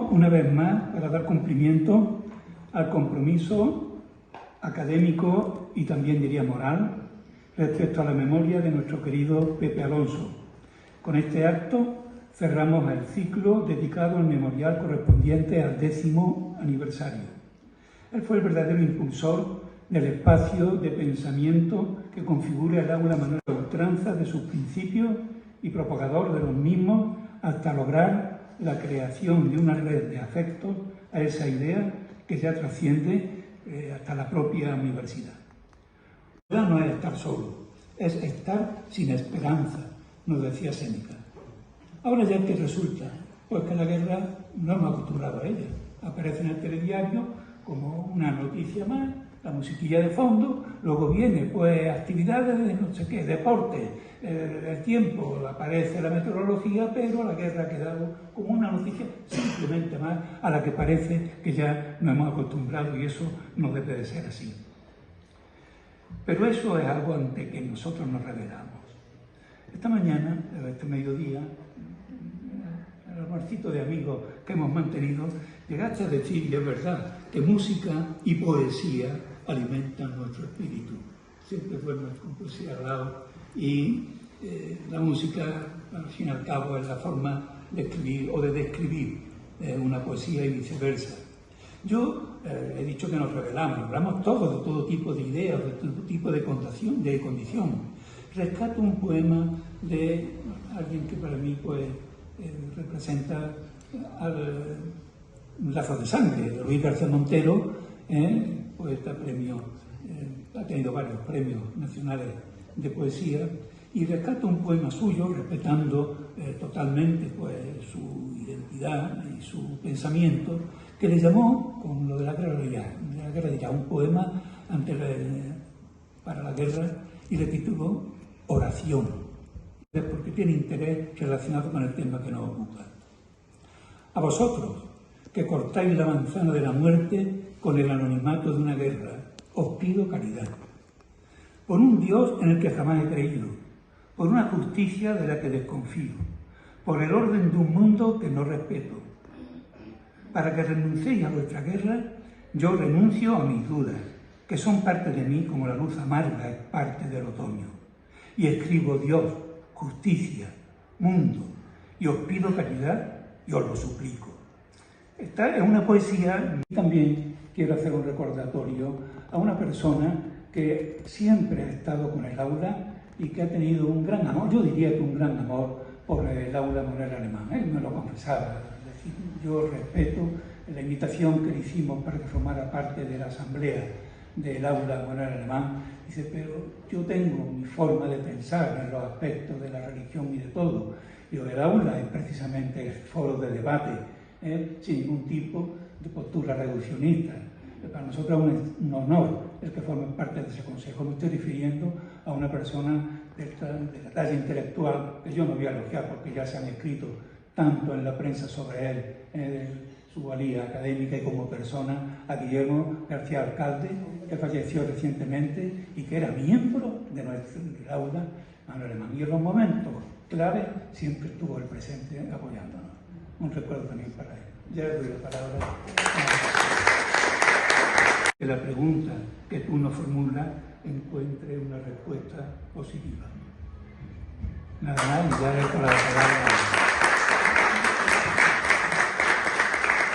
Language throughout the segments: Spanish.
reunimos una vez más para dar cumplimiento al compromiso académico y también diría moral respecto a la memoria de nuestro querido Pepe Alonso. Con este acto cerramos el ciclo dedicado al memorial correspondiente al 10º aniversario. Él fue el verdadero impulsor del espacio de pensamiento que configura el aula Manuel a ultranza de sus principios y propagador de los mismos hasta lograr la creación de una red de afectos a esa idea que ya trasciende hasta la propia universidad. La verdad no es estar solo, es estar sin esperanza, nos decía Séneca. Ahora ya que resulta, pues que la guerra no hemos acostumbrado a ella. Aparece en el telediario como una noticia más, la musiquilla de fondo, luego viene pues actividades de no sé qué, deporte, el tiempo, aparece la meteorología, pero la guerra ha quedado como una noticia simplemente más a la que parece que ya nos hemos acostumbrado y eso no debe de ser así. Pero eso es algo ante que nosotros nos rebelamos. Esta mañana, este mediodía, el almuercito de amigos que hemos mantenido, llegaste a decir, y es verdad, que música y poesía alimentan nuestro espíritu. Siempre duermes con poesía al lado y la música, al fin y al cabo, es la forma de escribir o de describir una poesía y viceversa. Yo he dicho que nos rebelamos, hablamos todos de todo tipo de ideas, de todo tipo de condición. Rescato un poema de alguien que para mí pues, representa al Lazo de Sangre, de Luis García Montero, poeta premio, ha tenido varios premios nacionales de poesía, y rescato un poema suyo, respetando totalmente pues, su identidad y su pensamiento, que le llamó, con lo de la guerra de Irak, un poema para la guerra, y le tituló Oración, porque tiene interés relacionado con el tema que nos ocupa. A vosotros, que cortáis la manzana de la muerte con el anonimato de una guerra, os pido caridad. Por un Dios en el que jamás he creído, por una justicia de la que desconfío, por el orden de un mundo que no respeto. Para que renunciéis a vuestra guerra, yo renuncio a mis dudas, que son parte de mí como la luz amarga es parte del otoño. Y escribo Dios, justicia, mundo, y os pido caridad y os lo suplico. Esta es una poesía. También quiero hacer un recordatorio a una persona que siempre ha estado con el aula y que ha tenido un gran amor, yo diría que un gran amor por el aula Manuel Alemán. Él me lo confesaba. Es decir, yo respeto la invitación que le hicimos para que formara parte de la asamblea del aula Manuel Alemán. Dice, pero yo tengo mi forma de pensar en los aspectos de la religión y de todo. Digo, el aula es precisamente el foro de debate, sin ningún tipo de postura reduccionista. Para nosotros es un honor el que formen parte de ese consejo. Me estoy refiriendo a una persona de la talla intelectual que yo no voy a elogiar porque ya se han escrito tanto en la prensa sobre él, su valía académica y como persona, a Guillermo García Alcalde, que falleció recientemente y que era miembro de nuestro aula Manuel Alemán. Y en los momentos clave siempre estuvo el presente apoyándonos. Un recuerdo también para él. Ya le doy la palabra. Que la pregunta que tú nos formulas encuentre una respuesta positiva. Nada más, y ya dejo la palabra.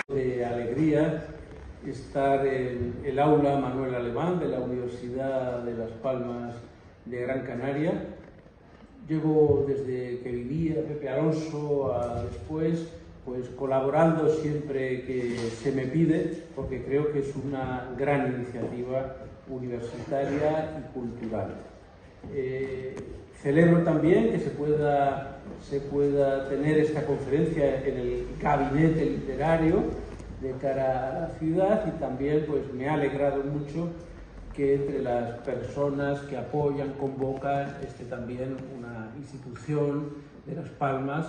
De alegría estar en el aula Manuel Alemán de la Universidad de Las Palmas de Gran Canaria. Llevo desde que vivía Pepe Alonso a después, pues colaborando siempre que se me pide, porque creo que es una gran iniciativa universitaria y cultural. Celebro también que se pueda tener esta conferencia en el gabinete literario de cara a la ciudad, y también pues me ha alegrado mucho que entre las personas que apoyan, convocan, esté también una institución de Las Palmas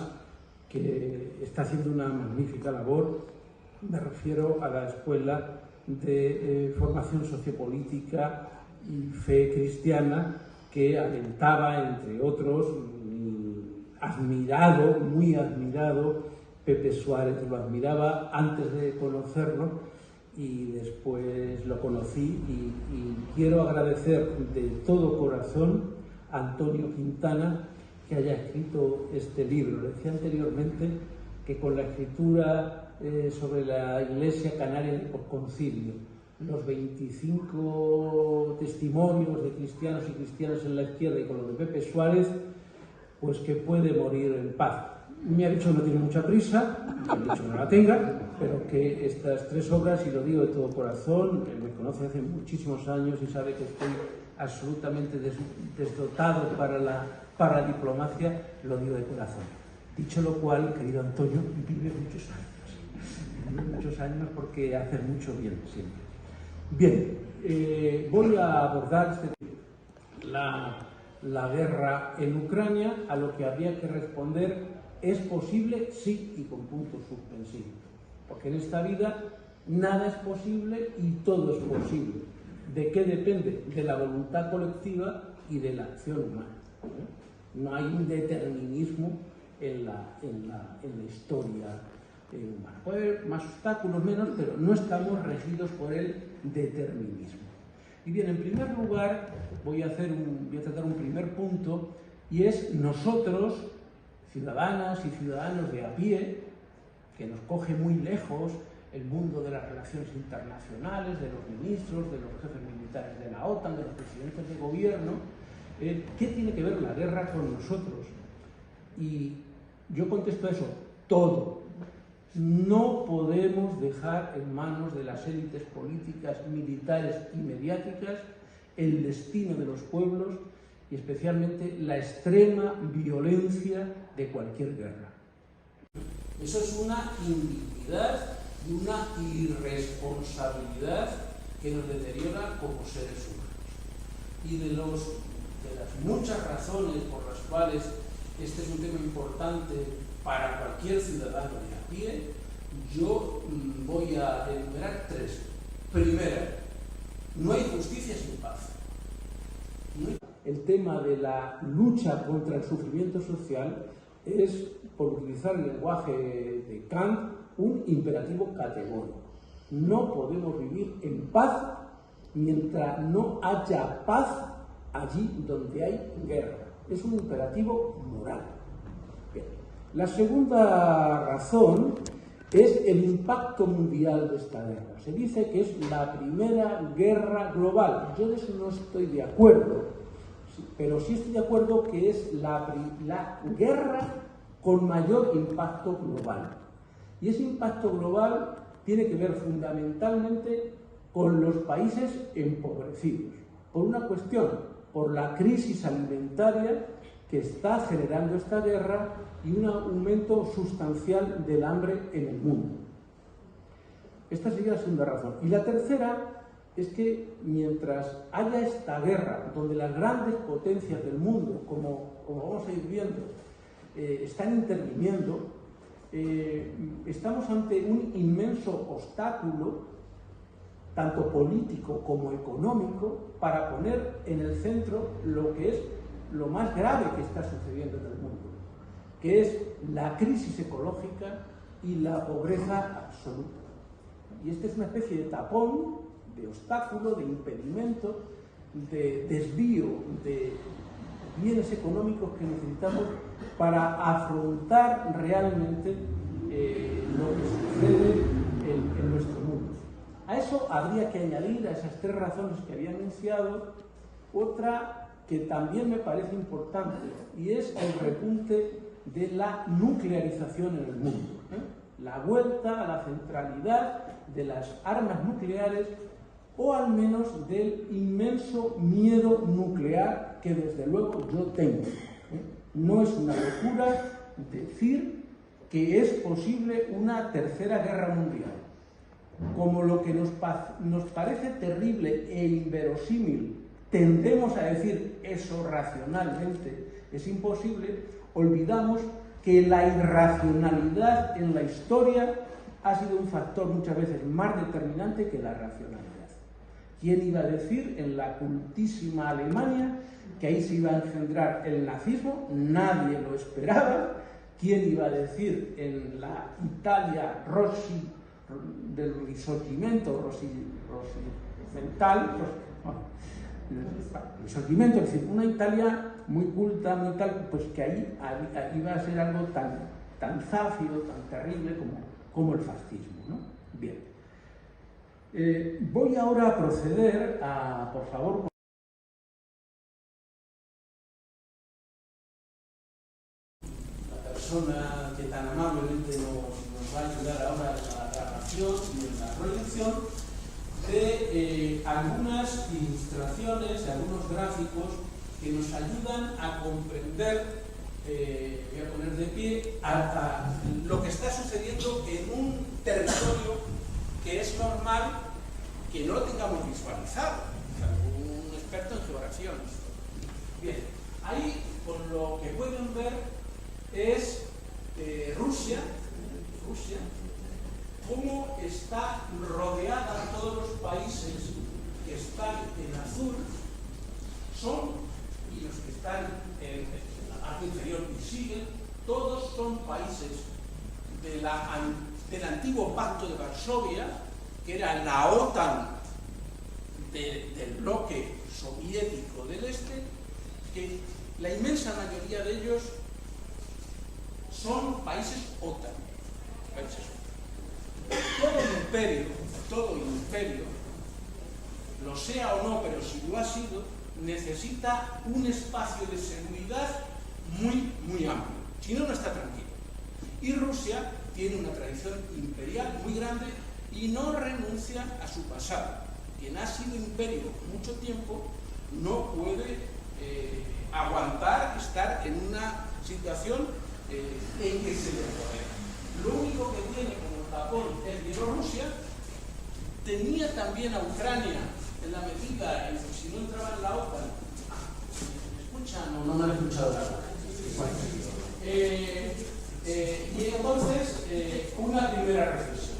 que está haciendo una magnífica labor. Me refiero a la Escuela de Formación Sociopolítica y Fe Cristiana, que alentaba, entre otros, admirado, muy admirado, Pepe Suárez, lo admiraba antes de conocerlo y después lo conocí y quiero agradecer de todo corazón a Antonio Quintana que haya escrito este libro. Le decía anteriormente que con la escritura sobre la Iglesia Canaria del Concilio, los 25 testimonios de cristianos y cristianas en la izquierda y con los de Pepe Suárez, pues que puede morir en paz. Me ha dicho que no tiene mucha prisa, me ha dicho que no la tenga, pero que estas 3 obras, y lo digo de todo corazón, él me conoce hace muchísimos años y sabe que estoy absolutamente desdotado para la diplomacia, lo digo de corazón. Dicho lo cual, querido Antonio, vive muchos años porque hace mucho bien siempre. Bien, voy a abordar la guerra en Ucrania, a lo que habría que responder: ¿es posible? Sí, y con puntos suspensivos. Porque en esta vida nada es posible y todo es posible. ¿De qué depende? De la voluntad colectiva y de la acción humana. No hay un determinismo en la historia humana. Puede haber más obstáculos, menos, pero no estamos regidos por el determinismo. Y bien, en primer lugar, voy a tratar un primer punto, y es nosotros, ciudadanas y ciudadanos de a pie, que nos coge muy lejos el mundo de las relaciones internacionales, de los ministros, de los jefes militares de la OTAN, de los presidentes de gobierno. ¿Qué tiene que ver la guerra con nosotros? Y yo contesto eso: todo. No podemos dejar en manos de las élites políticas, militares y mediáticas el destino de los pueblos y especialmente la extrema violencia de cualquier guerra. Eso es una indignidad y una irresponsabilidad que nos deteriora como seres humanos. Y de las muchas razones por las cuales este es un tema importante para cualquier ciudadano de a pie, yo voy a enumerar 3. Primera, no hay justicia sin paz. El tema de la lucha contra el sufrimiento social es, por utilizar el lenguaje de Kant, un imperativo categórico. No podemos vivir en paz mientras no haya paz allí donde hay guerra. Es un imperativo moral. Bien. La segunda razón es el impacto mundial de esta guerra. Se dice que es la primera guerra global. Yo de eso no estoy de acuerdo, pero sí estoy de acuerdo que es la guerra con mayor impacto global. Y ese impacto global tiene que ver fundamentalmente con los países empobrecidos, por una cuestión, por la crisis alimentaria que está generando esta guerra y un aumento sustancial del hambre en el mundo. Esta sería la segunda razón. Y la tercera es que mientras haya esta guerra, donde las grandes potencias del mundo, como vamos a ir viendo, están interviniendo, estamos ante un inmenso obstáculo, tanto político como económico, para poner en el centro lo que es lo más grave que está sucediendo en el mundo, que es la crisis ecológica y la pobreza absoluta. Y esta es una especie de tapón, de obstáculo, de impedimento, de desvío de bienes económicos que necesitamos para afrontar realmente lo que sucede en nuestro mundo. A eso habría que añadir, a esas 3 razones que había anunciado, otra que también me parece importante, y es el repunte de la nuclearización en el mundo. La vuelta a la centralidad de las armas nucleares, o al menos del inmenso miedo nuclear que desde luego yo tengo. No es una locura decir que es posible una tercera guerra mundial. Como lo que nos parece terrible e inverosímil, tendemos a decir eso racionalmente es imposible, olvidamos que la irracionalidad en la historia ha sido un factor muchas veces más determinante que la racionalidad. ¿Quién iba a decir en la cultísima Alemania que ahí se iba a engendrar el nazismo? Nadie lo esperaba, ¿quién iba a decir en la Italia del Risorgimento, Risorgimento, es decir, una Italia muy culta, muy tal, pues que ahí iba a ser algo tan záfido, tan terrible como el fascismo, ¿no? Bien. Voy ahora a proceder a, por favor, la persona que tan amablemente nos va a ayudar ahora en la grabación y en la proyección de algunas ilustraciones, de algunos gráficos que nos ayudan a comprender, voy a poner de pie, a lo que está sucediendo en un territorio que es normal que no lo tengamos visualizado, un experto en geografía. Bien, ahí con lo que pueden ver es Rusia, cómo está rodeada. Todos los países que están en azul y los que están en la parte inferior y siguen, todos son países del antiguo Pacto de Varsovia, que era la OTAN del bloque soviético del este, que la inmensa mayoría de ellos son países OTAN. Todo imperio, lo sea o no, pero si lo ha sido, necesita un espacio de seguridad muy, muy amplio. Si no, no está tranquilo. Y Rusia tiene una tradición imperial muy grande y no renuncia a su pasado. Quien ha sido imperio mucho tiempo no puede aguantar estar en una situación en que se le rodea. Lo único que tiene como tapón es Bielorrusia. Tenía también a Ucrania en la medida en que si no entraba en la OTAN. ¿Me escuchan? No me han escuchado nada. Bueno. Y entonces, una primera reflexión.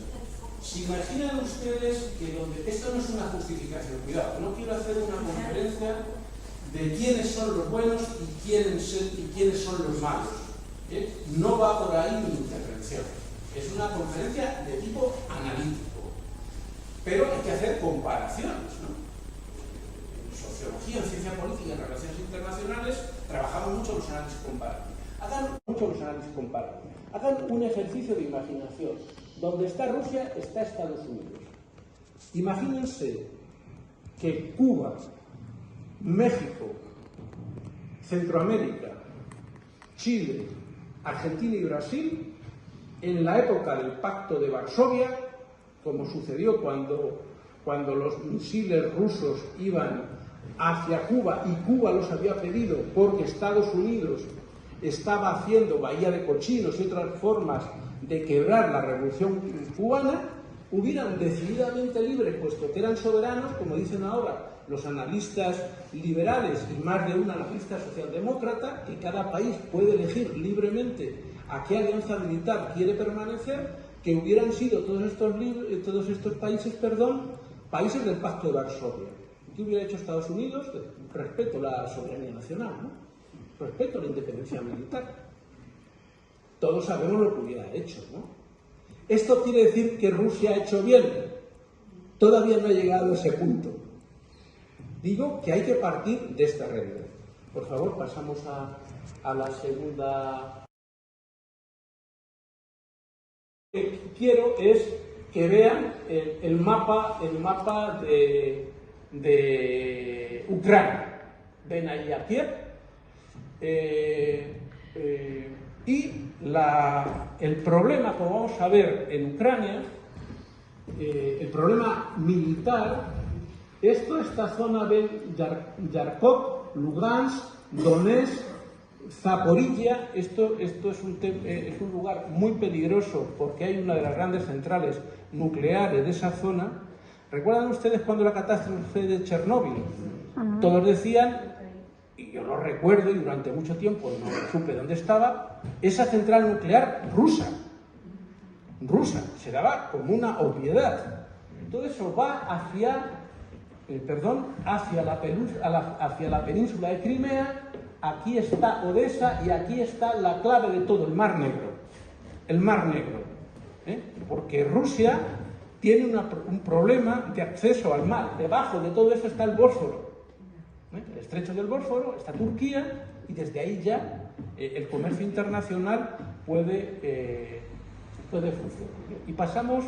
¿Se imaginan ustedes que esto no es una justificación? Cuidado, no quiero hacer una conferencia de quiénes son los buenos y quiénes son los malos. No va por ahí mi intervención. Es una conferencia de tipo analítico. Pero hay que hacer comparaciones, ¿no? En sociología, en ciencia política, en relaciones internacionales, trabajamos mucho los análisis comparados. Hagan un ejercicio de imaginación. Donde está Rusia, está Estados Unidos. Imagínense que Cuba, México, Centroamérica, Chile, Argentina y Brasil, en la época del Pacto de Varsovia, como sucedió cuando los misiles rusos iban hacia Cuba y Cuba los había pedido porque Estados Unidos estaba haciendo Bahía de Cochinos y otras formas de quebrar la revolución cubana, hubieran decididamente libres, puesto que eran soberanos, como dicen ahora los analistas liberales y más de un analista socialdemócrata, que cada país puede elegir libremente a qué alianza militar quiere permanecer, que hubieran sido todos estos países, países del Pacto de Varsovia. ¿Qué hubiera hecho Estados Unidos? Respeto a la soberanía nacional, ¿no? Respeto a la independencia militar. Todos sabemos lo que hubiera hecho, ¿no? Esto quiere decir que Rusia ha hecho bien. Todavía no ha llegado a ese punto. Digo que hay que partir de esta realidad. Por favor, pasamos a la segunda. Lo que quiero es que vean el mapa de Ucrania. Ven ahí a Kiev. Y el problema, como vamos a ver en Ucrania, el problema militar, esta zona de Yarkov, Lugansk, Donetsk, Zaporilla, esto es un lugar muy peligroso porque hay una de las grandes centrales nucleares de esa zona. ¿Recuerdan ustedes cuando la catástrofe de Chernóbil? Todos decían, y yo lo recuerdo y durante mucho tiempo no supe dónde estaba, esa central nuclear rusa, se daba como una obviedad. Todo eso va hacia la península de Crimea, aquí está Odessa y aquí está la clave de todo, el Mar Negro. El Mar Negro. Porque Rusia tiene un problema de acceso al mar. Debajo de todo eso está el Bósforo. El estrecho del Bósforo, está Turquía, y desde ahí ya el comercio internacional puede funcionar. Y pasamos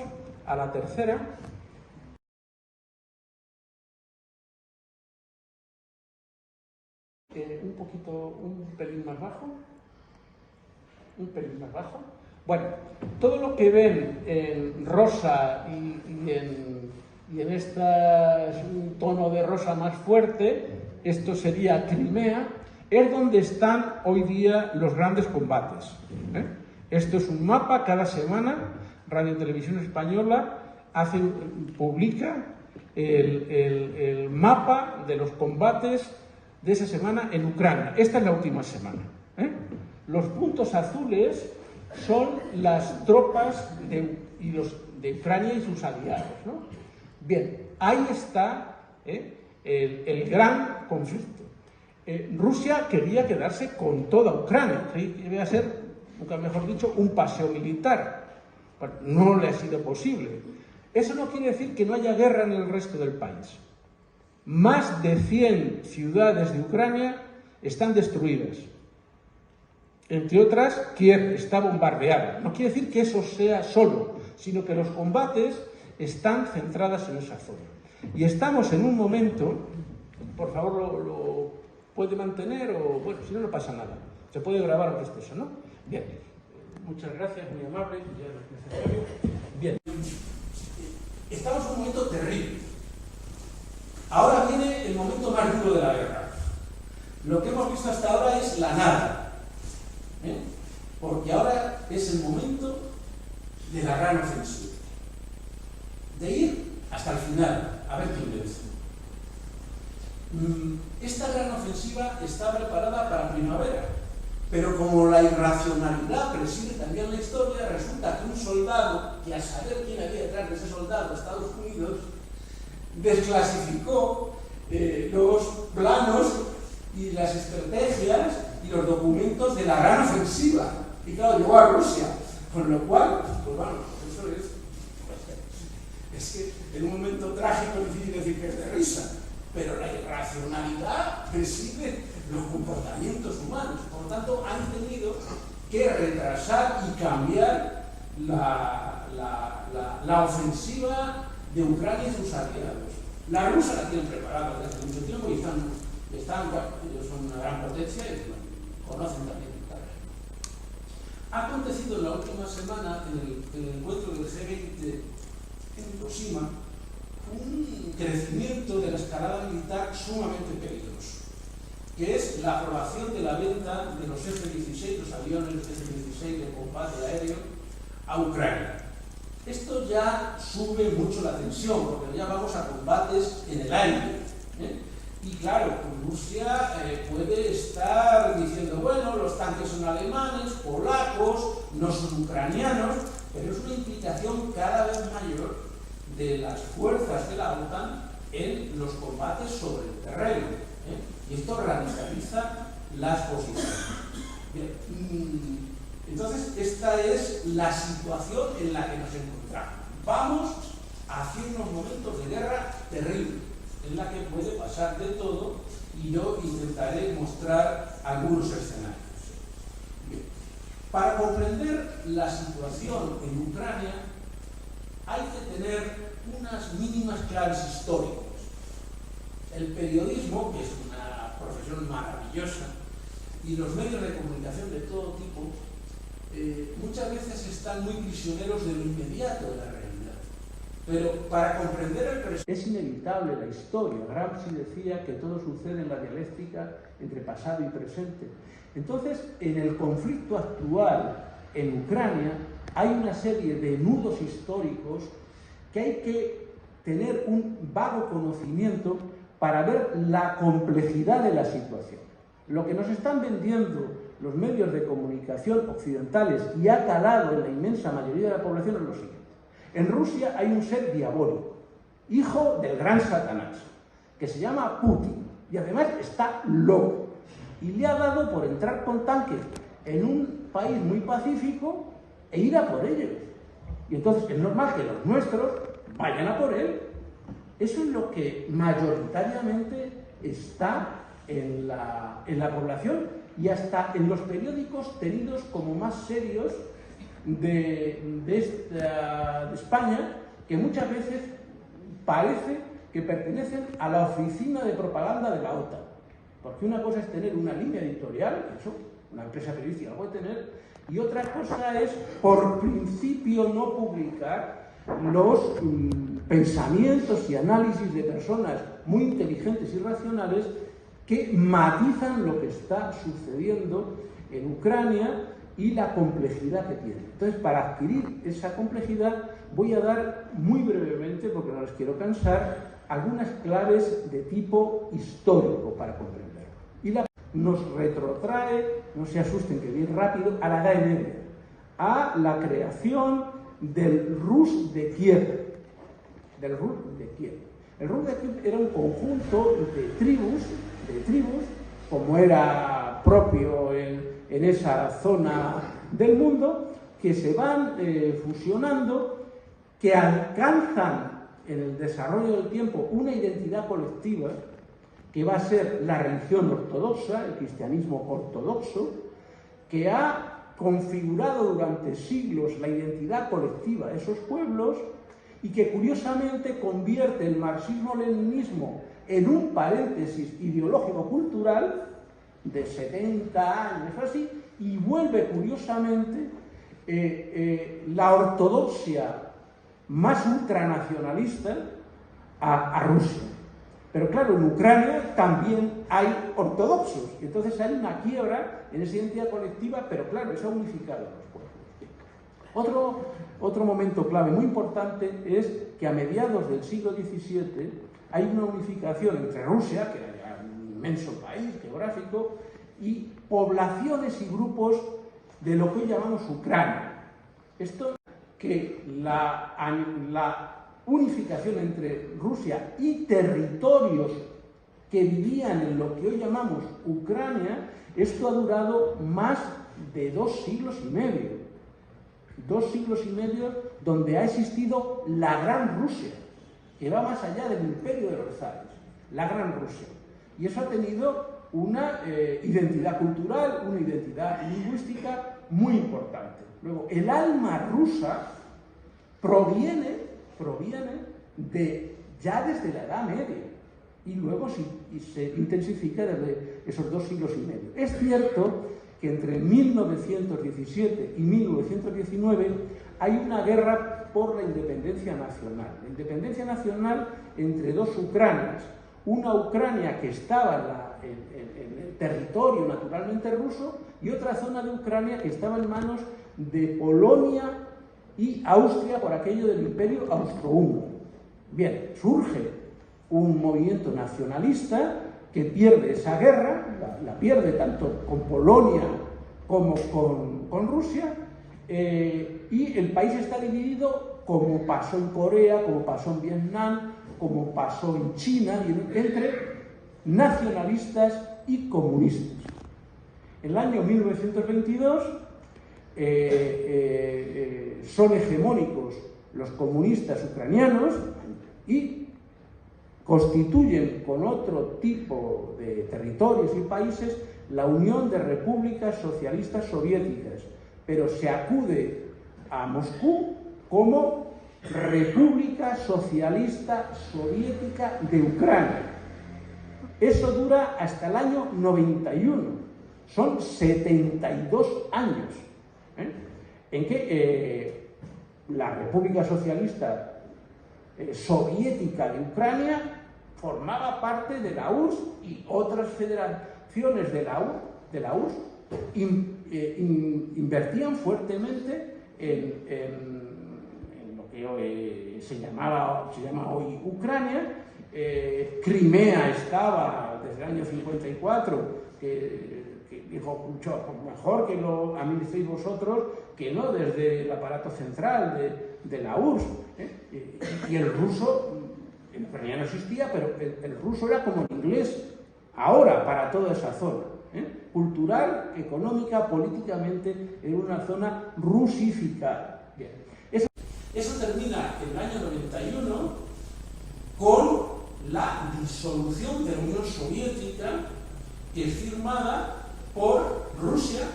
a la tercera. Un pelín más bajo. Un pelín más bajo. Bueno, todo lo que ven en rosa y en este tono de rosa más fuerte, esto sería Crimea, es donde están hoy día los grandes combates. Esto es un mapa. Cada semana Radio y Televisión Española publica el mapa de los combates de esa semana en Ucrania. Esta es la última semana. Los puntos azules son las tropas de Ucrania y sus aliados, ¿no? Bien, ahí está el gran conflicto. Rusia quería quedarse con toda Ucrania, quería ser, nunca mejor dicho, un paseo militar. Bueno, no le ha sido posible. Eso no quiere decir que no haya guerra en el resto del país. Más de 100 ciudades de Ucrania están destruidas. Entre otras, Kiev está bombardeada. No quiere decir que eso sea solo, sino que los combates están centrados en esa zona. Y estamos en un momento, por favor, lo puede mantener o, bueno, si no, no pasa nada. Se puede grabar aunque esté eso, ¿no? Bien. Muchas gracias, muy amable. Ya no es necesario. Bien. Estamos en un momento terrible. Ahora viene el momento más duro de la guerra. Lo que hemos visto hasta ahora es la nada. Porque ahora es el momento de la gran ofensiva. De ir hasta el final, a ver quién vence. Esta gran ofensiva está preparada para primavera, pero como la irracionalidad preside también la historia, resulta que un soldado, que a saber quién había detrás de ese soldado, Estados Unidos, desclasificó los planos y las estrategias y los documentos de la gran ofensiva. Y claro, llegó a Rusia, con lo cual, pues bueno, eso es que en un momento trágico es difícil decir que es de risa, pero la irracionalidad preside los comportamientos humanos. Por lo tanto, han tenido que retrasar y cambiar la ofensiva de Ucrania y sus aliados. La rusa la tienen preparada desde hace mucho tiempo y ellos son una gran potencia y conocen también el terreno. Ha acontecido en la última semana, en el encuentro del G20 en Hiroshima, un crecimiento de la escalada militar sumamente peligroso, que es la aprobación de la venta de los F-16, los aviones F-16 de combate aéreo, a Ucrania. Esto ya sube mucho la tensión, porque ya vamos a combates en el aire. Y claro, Rusia puede estar diciendo, bueno, los tanques son alemanes, polacos, no son ucranianos, pero es una implicación cada vez mayor de las fuerzas de la OTAN en los combates sobre el terreno. Y esto radicaliza las posiciones. Bien. Entonces, esta es la situación en la que nos encontramos. Vamos hacia unos momentos de guerra terrible, en la que puede pasar de todo, y yo intentaré mostrar algunos escenarios. Bien. Para comprender la situación en Ucrania, hay que tener unas mínimas claves históricas. El periodismo, que es una profesión maravillosa, y los medios de comunicación de todo tipo, muchas veces están muy prisioneros de lo inmediato de la realidad. Pero para comprender el presente es inevitable la historia. Gramsci decía que todo sucede en la dialéctica entre pasado y presente. Entonces, en el conflicto actual en Ucrania hay una serie de nudos históricos que hay que tener un vago conocimiento para ver la complejidad de la situación. Lo que nos están vendiendo los medios de comunicación occidentales y ha calado en la inmensa mayoría de la población es lo siguiente. En Rusia hay un ser diabólico, hijo del gran Satanás, que se llama Putin, y además está loco. y le ha dado por entrar con tanques en un país muy pacífico e ir a por ellos. Y entonces es normal que los nuestros vayan a por él. Eso es lo que mayoritariamente está en la población y hasta en los periódicos tenidos como más serios de España, que muchas veces parece que pertenecen a la oficina de propaganda de la OTAN. Porque una cosa es tener una línea editorial, eso una empresa periodística puede tener, y otra cosa es, por principio, no publicar los pensamientos y análisis de personas muy inteligentes y racionales que matizan lo que está sucediendo en Ucrania y la complejidad que tiene. Entonces, para adquirir esa complejidad, voy a dar muy brevemente, porque no les quiero cansar, algunas claves de tipo histórico para comprenderlo. Y nos retrotrae, no se asusten que bien rápido, a la Edad Media, a la creación del Rus de Kiev. El Rus de Kiev era un conjunto de tribus, como era propio en esa zona del mundo, que se van fusionando, que alcanzan en el desarrollo del tiempo una identidad colectiva que va a ser la religión ortodoxa, el cristianismo ortodoxo, que ha configurado durante siglos la identidad colectiva de esos pueblos y que curiosamente convierte el marxismo-leninismo en un paréntesis ideológico-cultural de 70 años o así, y vuelve curiosamente la ortodoxia más ultranacionalista a Rusia. Pero claro, en Ucrania también hay ortodoxos, y entonces hay una quiebra en esa identidad colectiva, pero claro, eso ha unificado a los pueblos. Otro momento clave muy importante es que a mediados del siglo XVII hay una unificación entre Rusia, que era un inmenso país geográfico, y poblaciones y grupos de lo que hoy llamamos Ucrania. Esto que la unificación entre Rusia y territorios que vivían en lo que hoy llamamos Ucrania, esto ha durado más de 2 siglos y medio. 2 siglos y medio donde ha existido la Gran Rusia, que va más allá del imperio de los zares, la Gran Rusia. Y eso ha tenido una identidad cultural, una identidad lingüística muy importante. Luego, el alma rusa proviene ya desde la Edad Media y luego se intensifica desde esos 2 siglos y medio. Es cierto que entre 1917 y 1919 hay una guerra por la independencia nacional. La independencia nacional entre dos Ucranias. Una Ucrania que estaba en el territorio naturalmente ruso y otra zona de Ucrania que estaba en manos de Polonia y Austria por aquello del imperio austrohúngaro. Bien, surge un movimiento nacionalista que pierde esa guerra, la pierde tanto con Polonia como con Rusia, y el país está dividido, como pasó en Corea, como pasó en Vietnam, como pasó en China, entre nacionalistas y comunistas. En el año 1922 son hegemónicos los comunistas ucranianos y constituyen con otro tipo de territorios y países la Unión de Repúblicas Socialistas Soviéticas, pero se acude a Moscú como República Socialista Soviética de Ucrania. Eso dura hasta el año 91, son 72 años, en que la República Socialista Soviética de Ucrania formaba parte de la URSS y otras federaciones de la URSS invertían fuertemente en lo que hoy se llama hoy Ucrania. Crimea estaba desde el año 54, que dijo mucho mejor que lo administréis vosotros, que no desde el aparato central de la URSS. Y el ruso, en Ucrania no existía, pero el ruso era como el inglés ahora para toda esa zona. cultural, económica, políticamente, en una zona rusificada. Bien. Eso termina en el año 91 con la disolución de la Unión Soviética, que es firmada por Rusia,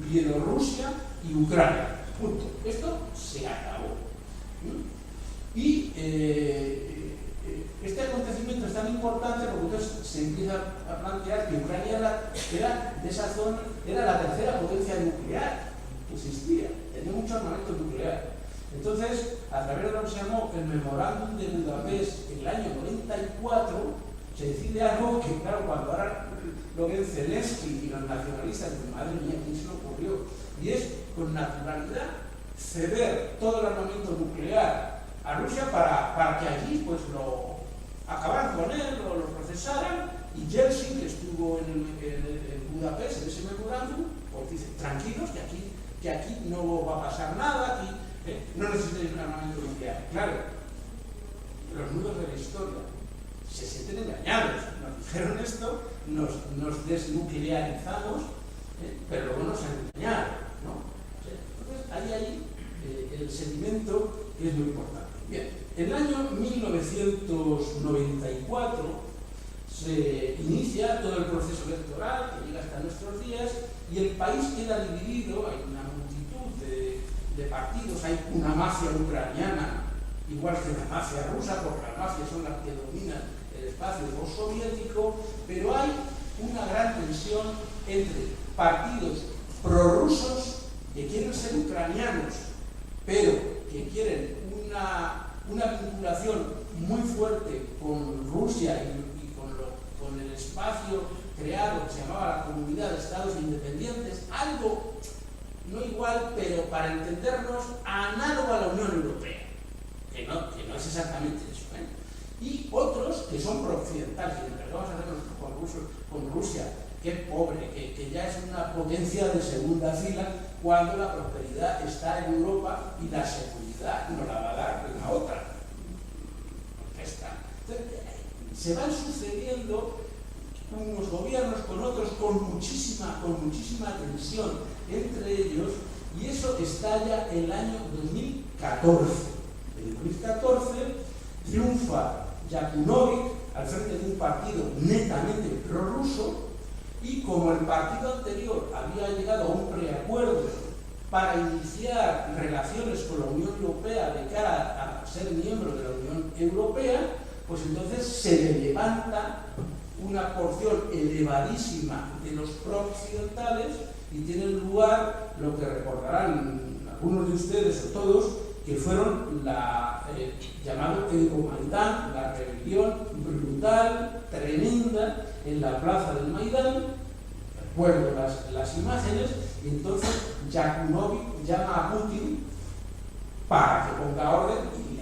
Bielorrusia y Ucrania. Punto. Esto se acabó. Y este acontecimiento es tan importante porque entonces se empieza a plantear que Ucrania era de esa zona, era la tercera potencia nuclear que existía, tenía mucho armamento nuclear. Entonces, a través de lo que se llamó el Memorándum de Budapest en el año 94, se decide algo que, claro, cuando ahora lo ven Zelensky y los nacionalistas, pues madre mía, ¿quién se lo ocurrió? Y es, con naturalidad, ceder todo el armamento nuclear a Rusia para que allí pues lo acabaran con él, lo procesaran, y Yeltsin, que estuvo en Budapest, en ese memorándum, pues dice, tranquilos, que aquí no va a pasar nada, aquí no necesitáis un armamento nuclear. Claro, los nudos de la historia se sienten engañados. Nos dijeron esto, nos desnuclearizamos, pero luego nos han engañado, ¿no? Entonces, ahí el sedimento es muy importante. Bien, en el año 1994 se inicia todo el proceso electoral que llega hasta nuestros días y el país queda dividido, hay una multitud de partidos, hay una mafia ucraniana, igual que la mafia rusa, porque las mafias son las que dominan el espacio postsoviético, pero hay una gran tensión entre partidos prorrusos que quieren ser ucranianos, pero que quieren una vinculación muy fuerte con Rusia y con el espacio creado que se llamaba la Comunidad de Estados Independientes, algo no igual, pero para entendernos, análogo a la Unión Europea, que no es exactamente eso, y otros que son prooccidentales, y lo vamos a hacer con Rusia, que es pobre, que ya es una potencia de segunda fila, cuando la prosperidad está en Europa y la seguridad no la va a dar la otra. Entonces, se van sucediendo unos gobiernos con otros con muchísima tensión entre ellos, y eso estalla en el año 2014. En 2014 triunfa Yakunovich al frente de un partido netamente prorruso, y como el partido anterior había llegado a un preacuerdo para iniciar relaciones con la Unión Europea de cara a ser miembro de la Unión Europea, pues entonces se le levanta una porción elevadísima de los prooccidentales y tiene lugar lo que recordarán algunos de ustedes o todos, que fueron llamado Euromaidán, la rebelión brutal, tremenda, en la plaza del Maidán. Recuerdo las imágenes, y entonces Yakunovich llama a Putin para que ponga orden, y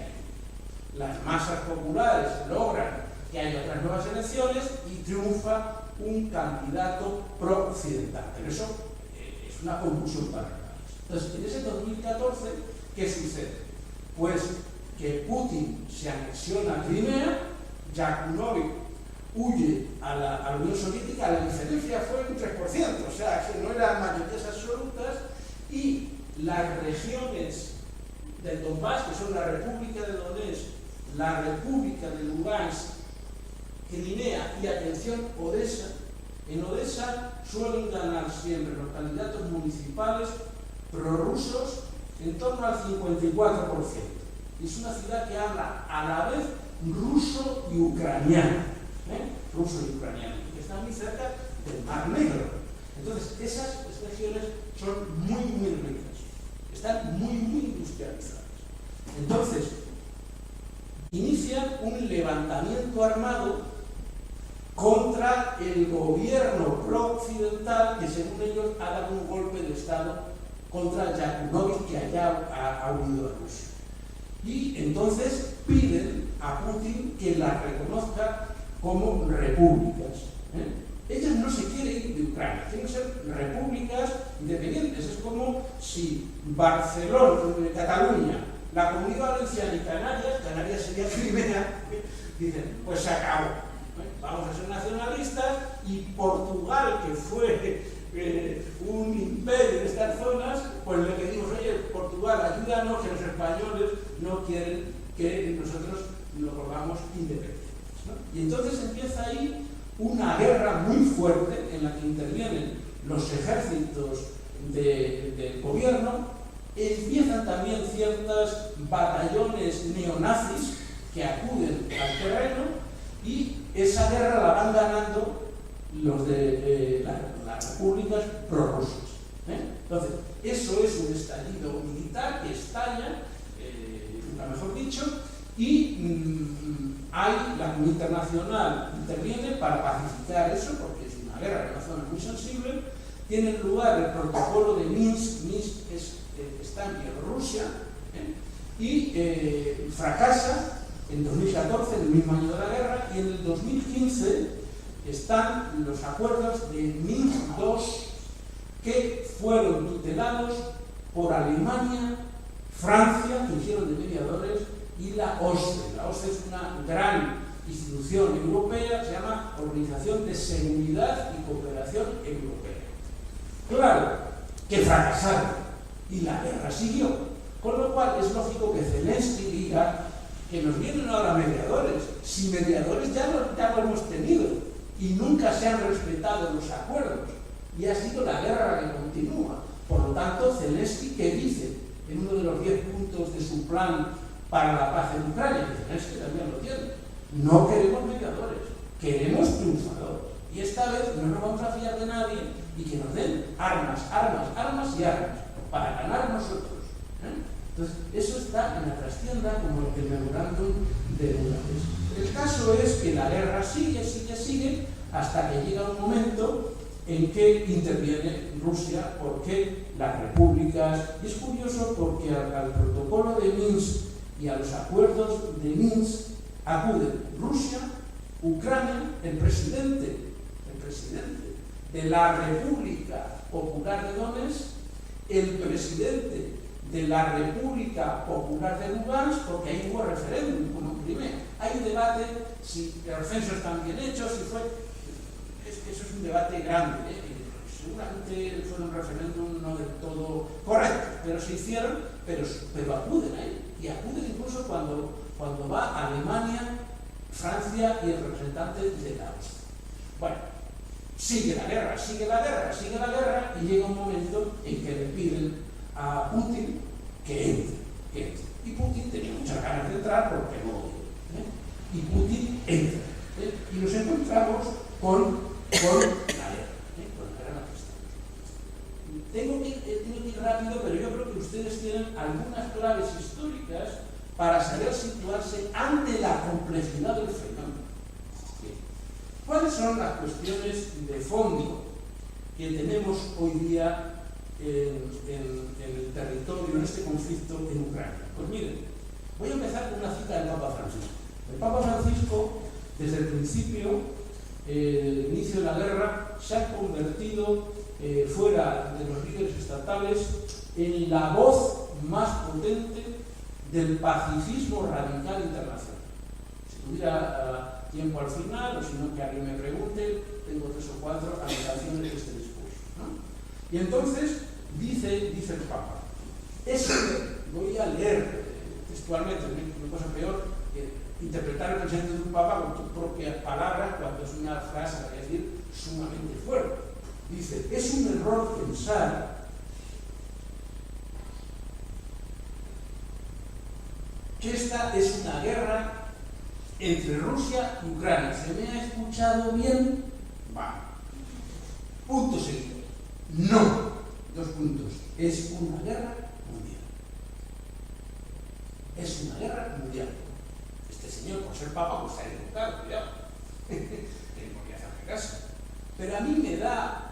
las masas populares logran que haya otras nuevas elecciones y triunfa un candidato pro-occidental. Pero eso es una confusión para nada. Entonces, en ese 2014, ¿qué sucede? Pues que Putin se anexiona a Crimea, Yakunovich huye a la Unión Soviética, la diferencia fue un 3%, o sea, que no eran mayorías absolutas, y las regiones del Donbass, que son la República de Donetsk, la República de Lugansk, Crimea y, atención, Odessa. En Odessa suelen ganar siempre los candidatos municipales prorrusos en torno al 54%. Es una ciudad que habla a la vez ruso y ucraniano, ruso y ucraniano, y que está muy cerca del Mar Negro. Entonces, esas regiones son muy ricas, están muy industrializadas. Entonces, inician un levantamiento armado contra el gobierno pro-occidental que, según ellos, ha dado un golpe de Estado contra Yakunovich, que allá ha unido a Rusia. Y entonces piden a Putin que las reconozca como repúblicas. Ellas no se quieren ir de Ucrania, quieren ser repúblicas independientes. Es como si Barcelona, Cataluña, la Comunidad Valenciana y Canarias sería Crimea, dicen, pues se acabó. Vamos a ser nacionalistas, y Portugal, que fue un imperio en estas zonas, pues le pedimos, oye, Portugal, ayúdanos, que los españoles no quieren que nosotros nos volvamos independientes, ¿no? Y entonces empieza ahí una guerra muy fuerte en la que intervienen los ejércitos del gobierno. Empiezan también ciertos batallones neonazis que acuden al terreno, y esa guerra la van ganando los de las repúblicas prorrusas. Entonces, eso es un estallido militar que estalla, nunca mejor dicho, y la comunidad internacional interviene para pacificar eso, porque es una guerra en una zona muy sensible. Tiene lugar el protocolo de Minsk. Minsk está en Bielorrusia, y fracasa en 2014, en el mismo año de la guerra, y en el 2015 están los acuerdos de Minsk II, que fueron tutelados por Alemania, Francia, que hicieron de mediadores, y la OSCE. La OSCE es una gran institución europea, se llama Organización de Seguridad y Cooperación Europea. Claro que fracasaron y la guerra siguió, con lo cual es lógico que Zelensky diga que nos vienen ahora mediadores. Si mediadores ya lo hemos tenido y nunca se han respetado los acuerdos, y ha sido la guerra la que continúa. Por lo tanto, Zelensky, que dice en uno de los 10 puntos de su plan para la paz en Ucrania, que Zelensky también lo tiene, no queremos mediadores, queremos triunfadores, y esta vez no nos vamos a fiar de nadie, y que nos den armas, armas, armas y armas para ganar nosotros. Entonces, eso está en la trastienda como el memorándum de Budapest. El caso es que la guerra sigue hasta que llega un momento en que interviene Rusia, porque las repúblicas, y es curioso porque al protocolo de Minsk y a los acuerdos de Minsk acuden Rusia, Ucrania, el presidente de la República Popular de Donetsk, el presidente de la República Popular de Lugansk, porque ahí hubo referéndum, como en Crimea. Hay un debate si los censos están bien hechos, si fue... Es que eso es un debate grande, seguramente fue un referéndum no del todo correcto, pero se hicieron, pero acuden ahí, y acuden incluso cuando va Alemania, Francia y el representante de la OSCE. Bueno, sigue la guerra, y llega un momento en que le piden a Putin que entre. Y Putin tenía muchas ganas de entrar porque no quiere. Y Putin entra. Y nos encontramos con la guerra. Con la guerra que estamos. Tengo que ir rápido, pero yo creo que ustedes tienen algunas claves históricas para saber situarse ante la complejidad del fenómeno. ¿Cuáles son las cuestiones de fondo que tenemos hoy día en el territorio, en este conflicto en Ucrania? Pues miren, voy a empezar con una cita del Papa Francisco. El Papa Francisco, desde el principio, el inicio de la guerra, se ha convertido, fuera de los líderes estatales, en la voz más potente del pacifismo radical internacional. Si tuviera tiempo al final, o si no que alguien me pregunte, tengo 3 o 4 anotaciones de este discurso, ¿no? Y entonces dice el Papa, voy a leer textualmente, una cosa peor que interpretar el pensamiento de un Papa con tus propias palabras cuando es una frase, hay que decir, sumamente fuerte. Dice, es un error pensar que esta es una guerra entre Rusia y Ucrania. ¿Se me ha escuchado bien? Va. Punto seguido. No. 2 puntos. Es una guerra mundial. Es una guerra mundial. Este señor, por ser papa, pues está equivocado, cuidado. Tengo que hacerle caso. Pero a mí me da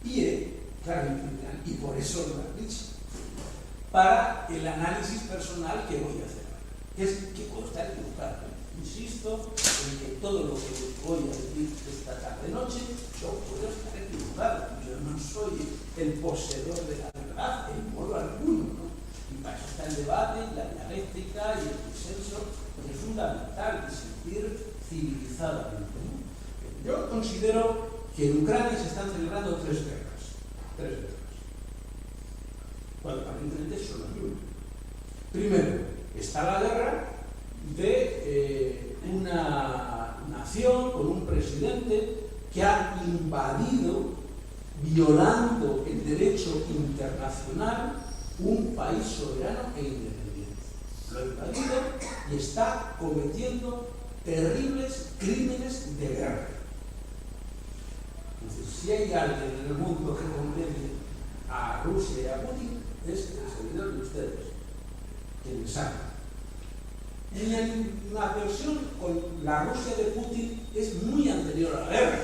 pie, claro, y por eso lo he dicho, para el análisis personal que voy a hacer. Es que puedo estar equivocado. Insisto en que todo lo que voy a decir esta tarde-noche, yo puedo estar equivocado. Yo no soy el poseedor de la verdad en modo alguno, ¿no? Y para eso está el debate, la dialéctica y el consenso, porque es fundamental sentir civilizadamente, ¿no? Yo considero que en Ucrania se están celebrando tres guerras, cuando aparentemente solo hay una. Primero, está la guerra de una nación con un presidente que ha invadido, violando el derecho internacional, un país soberano e independiente. Lo ha invadido y está cometiendo terribles crímenes de guerra. Entonces, si hay alguien en el mundo que condene a Rusia y a Putin, es el servidor de ustedes, quien les sabe. Y la versión con la Rusia de Putin es muy anterior a la guerra,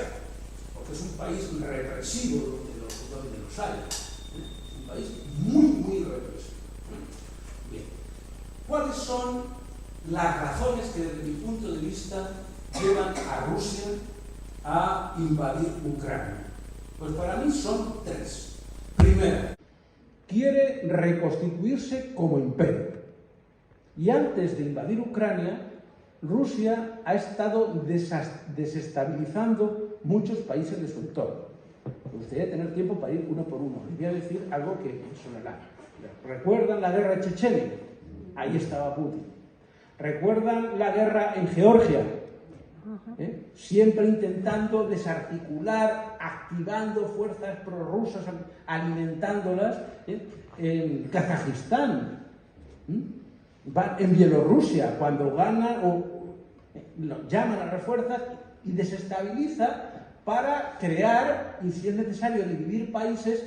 porque es un país represivo donde los hay. Es un país muy represivo. Bien. ¿Cuáles son las razones que desde mi punto de vista llevan a Rusia a invadir Ucrania? Pues para mí son tres. Primero, quiere reconstituirse como imperio. Y antes de invadir Ucrania, Rusia ha estado desestabilizando muchos países de su entorno. Me gustaría tener tiempo para ir uno por uno. Les voy a decir algo que sonará. ¿Recuerdan la guerra de Chechenia? Ahí estaba Putin. ¿Recuerdan la guerra en Georgia? Siempre intentando desarticular, activando fuerzas prorrusas, alimentándolas. En Kazajistán, en Bielorrusia, cuando gana o llaman a las fuerzas y desestabiliza para crear, y si es necesario dividir países,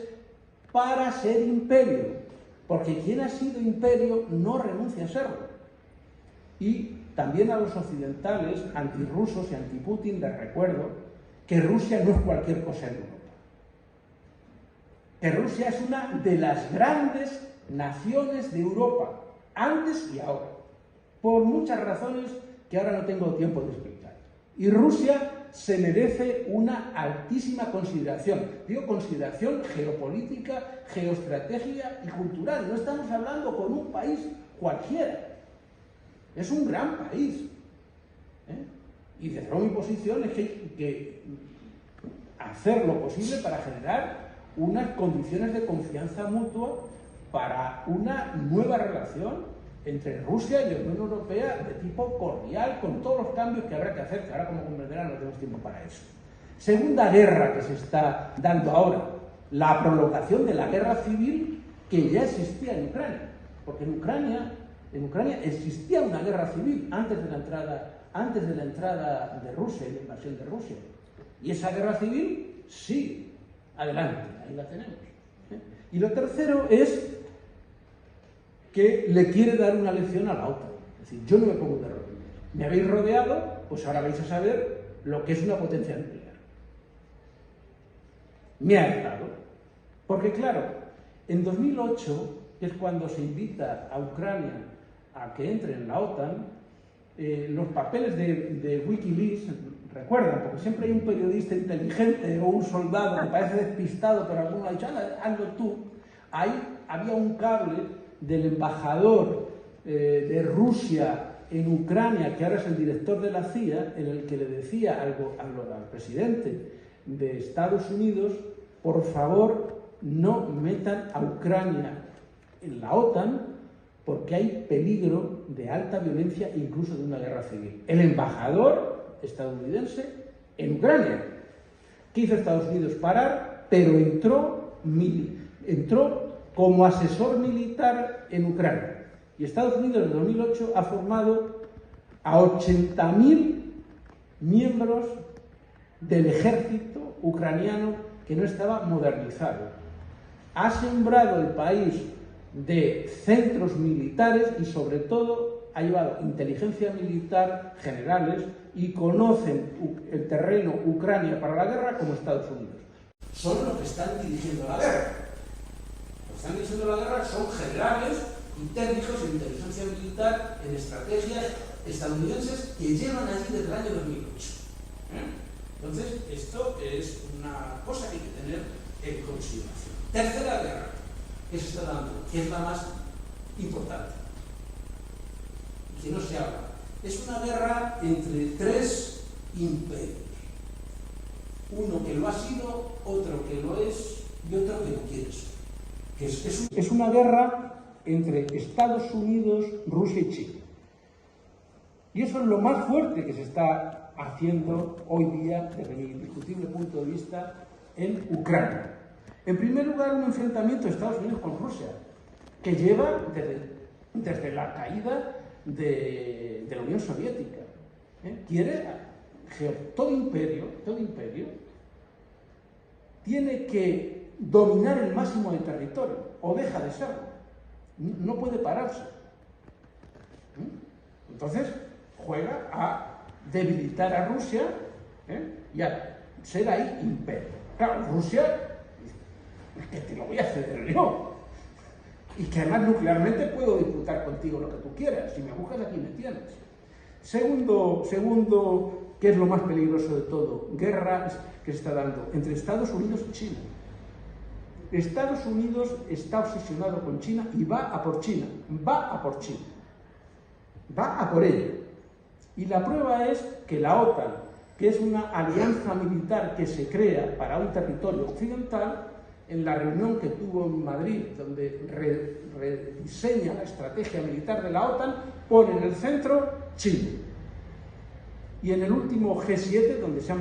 para ser imperio, porque quien ha sido imperio no renuncia a serlo. Y también a los occidentales, antirrusos y anti-Putin, les recuerdo que Rusia no es cualquier cosa en Europa. Que Rusia es una de las grandes naciones de Europa, antes y ahora, por muchas razones que ahora no tengo tiempo de explicar. Y Rusia se merece una altísima consideración. Digo consideración geopolítica, geoestratégica y cultural. No estamos hablando con un país cualquiera. Es un gran país. Y desde luego mi posición es que hacer lo posible para generar unas condiciones de confianza mutua para una nueva relación entre Rusia y la Unión Europea de tipo cordial, con todos los cambios que habrá que hacer, que ahora, como comprenderán, no tenemos tiempo para eso. Segunda guerra que se está dando ahora, la prolongación de la guerra civil que ya existía en Ucrania, porque en Ucrania existía una guerra civil antes de la entrada de Rusia y la invasión de Rusia. Y esa guerra civil, sí, adelante, ahí la tenemos. Y lo tercero es que le quiere dar una lección a la OTAN. Es decir, yo no me pongo de rodillas. Me habéis rodeado, pues ahora vais a saber lo que es una potencia nuclear. Me ha dejado. Porque claro, en 2008, que es cuando se invita a Ucrania a que entre en la OTAN, los papeles de Wikileaks, recuerdan, porque siempre hay un periodista inteligente o un soldado que parece despistado, pero alguno ha dicho, hazlo tú. Ahí había un cable del embajador de Rusia en Ucrania, que ahora es el director de la CIA, en el que le decía al presidente de Estados Unidos, por favor, no metan a Ucrania en la OTAN, porque hay peligro de alta violencia e incluso de una guerra civil. El embajador estadounidense en Ucrania. ¿Qué hizo Estados Unidos? Parar, pero entró como asesor militar en Ucrania. Y Estados Unidos en 2008 ha formado a 80.000 miembros del ejército ucraniano que no estaba modernizado. Ha sembrado el país de centros militares y sobre todo ha llevado inteligencia militar, generales, y conocen el terreno Ucrania para la guerra como Estados Unidos. Son los que están dirigiendo la guerra. Los que están dirigiendo la guerra son generales y técnicos en inteligencia militar, en estrategias estadounidenses que llevan allí desde el año 2008. Entonces, esto es una cosa que hay que tener en consideración. Tercera guerra que se está dando, que es la más importante, y que no se habla. Es una guerra entre tres imperios. uno que lo ha sido, otro que lo es y otro que lo quiere ser. Es una guerra entre Estados Unidos, Rusia y China. Y eso es lo más fuerte que se está haciendo hoy día, desde mi indiscutible punto de vista, en Ucrania. En primer lugar, un enfrentamiento de Estados Unidos con Rusia, que lleva desde la caída de la Unión Soviética. Quiere, todo imperio tiene que dominar el máximo de territorio, o deja de serlo, no puede pararse. Entonces, juega a debilitar a Rusia y a ser ahí imperio. Claro, Rusia, que te lo voy a ceder yo, y que además nuclearmente puedo disputar contigo lo que tú quieras, si me buscas aquí me tienes. Segundo, ¿qué es lo más peligroso de todo? Guerra que se está dando entre Estados Unidos y China. Estados Unidos está obsesionado con China y va a por China, va a por ella. Y la prueba es que la OTAN, que es una alianza militar que se crea para un territorio occidental, en la reunión que tuvo en Madrid, donde rediseña la estrategia militar de la OTAN, pone en el centro China. Y en el último G7, donde se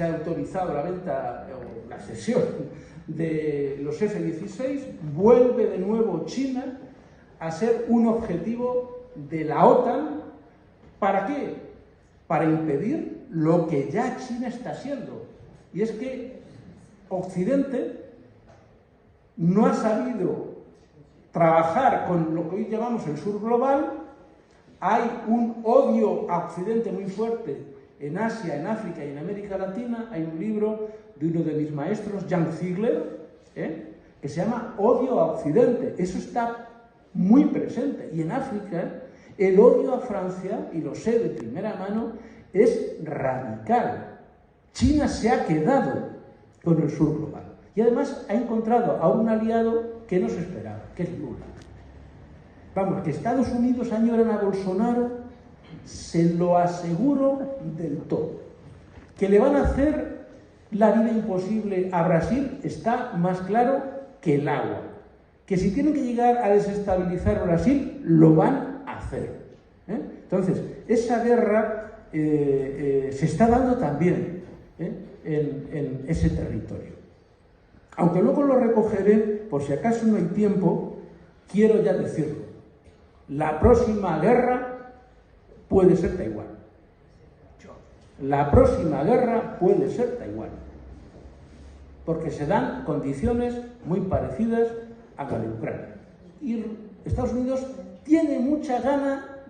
ha autorizado la venta o la cesión de los F-16, vuelve de nuevo China a ser un objetivo de la OTAN. ¿Para qué? Para impedir lo que ya China está haciendo. Y es que Occidente no ha sabido trabajar con lo que hoy llamamos el sur global. Hay un odio a Occidente muy fuerte en Asia, en África y en América Latina. Hay un libro de uno de mis maestros, Jan Ziegler, que se llama Odio a Occidente. Eso está muy presente. Y en África, el odio a Francia, y lo sé de primera mano, es radical. China se ha quedado con el sur global. Y además ha encontrado a un aliado que no se esperaba, que es Lula. Vamos, que Estados Unidos añoran a Bolsonaro, se lo aseguro del todo. Que le van a hacer la vida imposible a Brasil está más claro que el agua. Que si tienen que llegar a desestabilizar a Brasil, lo van a hacer. Entonces, esa guerra se está dando también en ese territorio. Aunque luego lo recogeré, por si acaso no hay tiempo, quiero ya decirlo. La próxima guerra puede ser Taiwán. La próxima guerra puede ser Taiwán. Porque se dan condiciones muy parecidas a la de Ucrania. Y Estados Unidos tiene mucha gana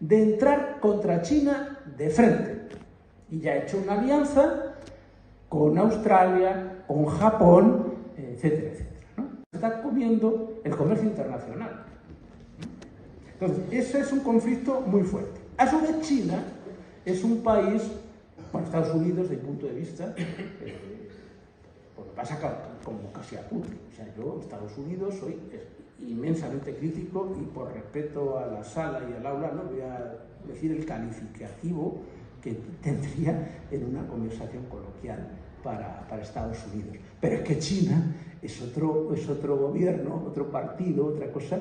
de entrar contra China de frente. Y ya ha hecho una alianza con Australia, con Japón, etcétera, etcétera, ¿no? Está comiendo el comercio internacional. Entonces, ese es un conflicto muy fuerte. A su vez, China es un país, bueno, Estados Unidos, desde mi punto de vista, pues pasa como casi a Putin. O sea, yo, Estados Unidos, soy inmensamente crítico y por respeto a la sala y al aula no voy a decir el calificativo que tendría en una conversación coloquial para Estados Unidos. Pero es que China es otro gobierno, otro partido, otra cosa,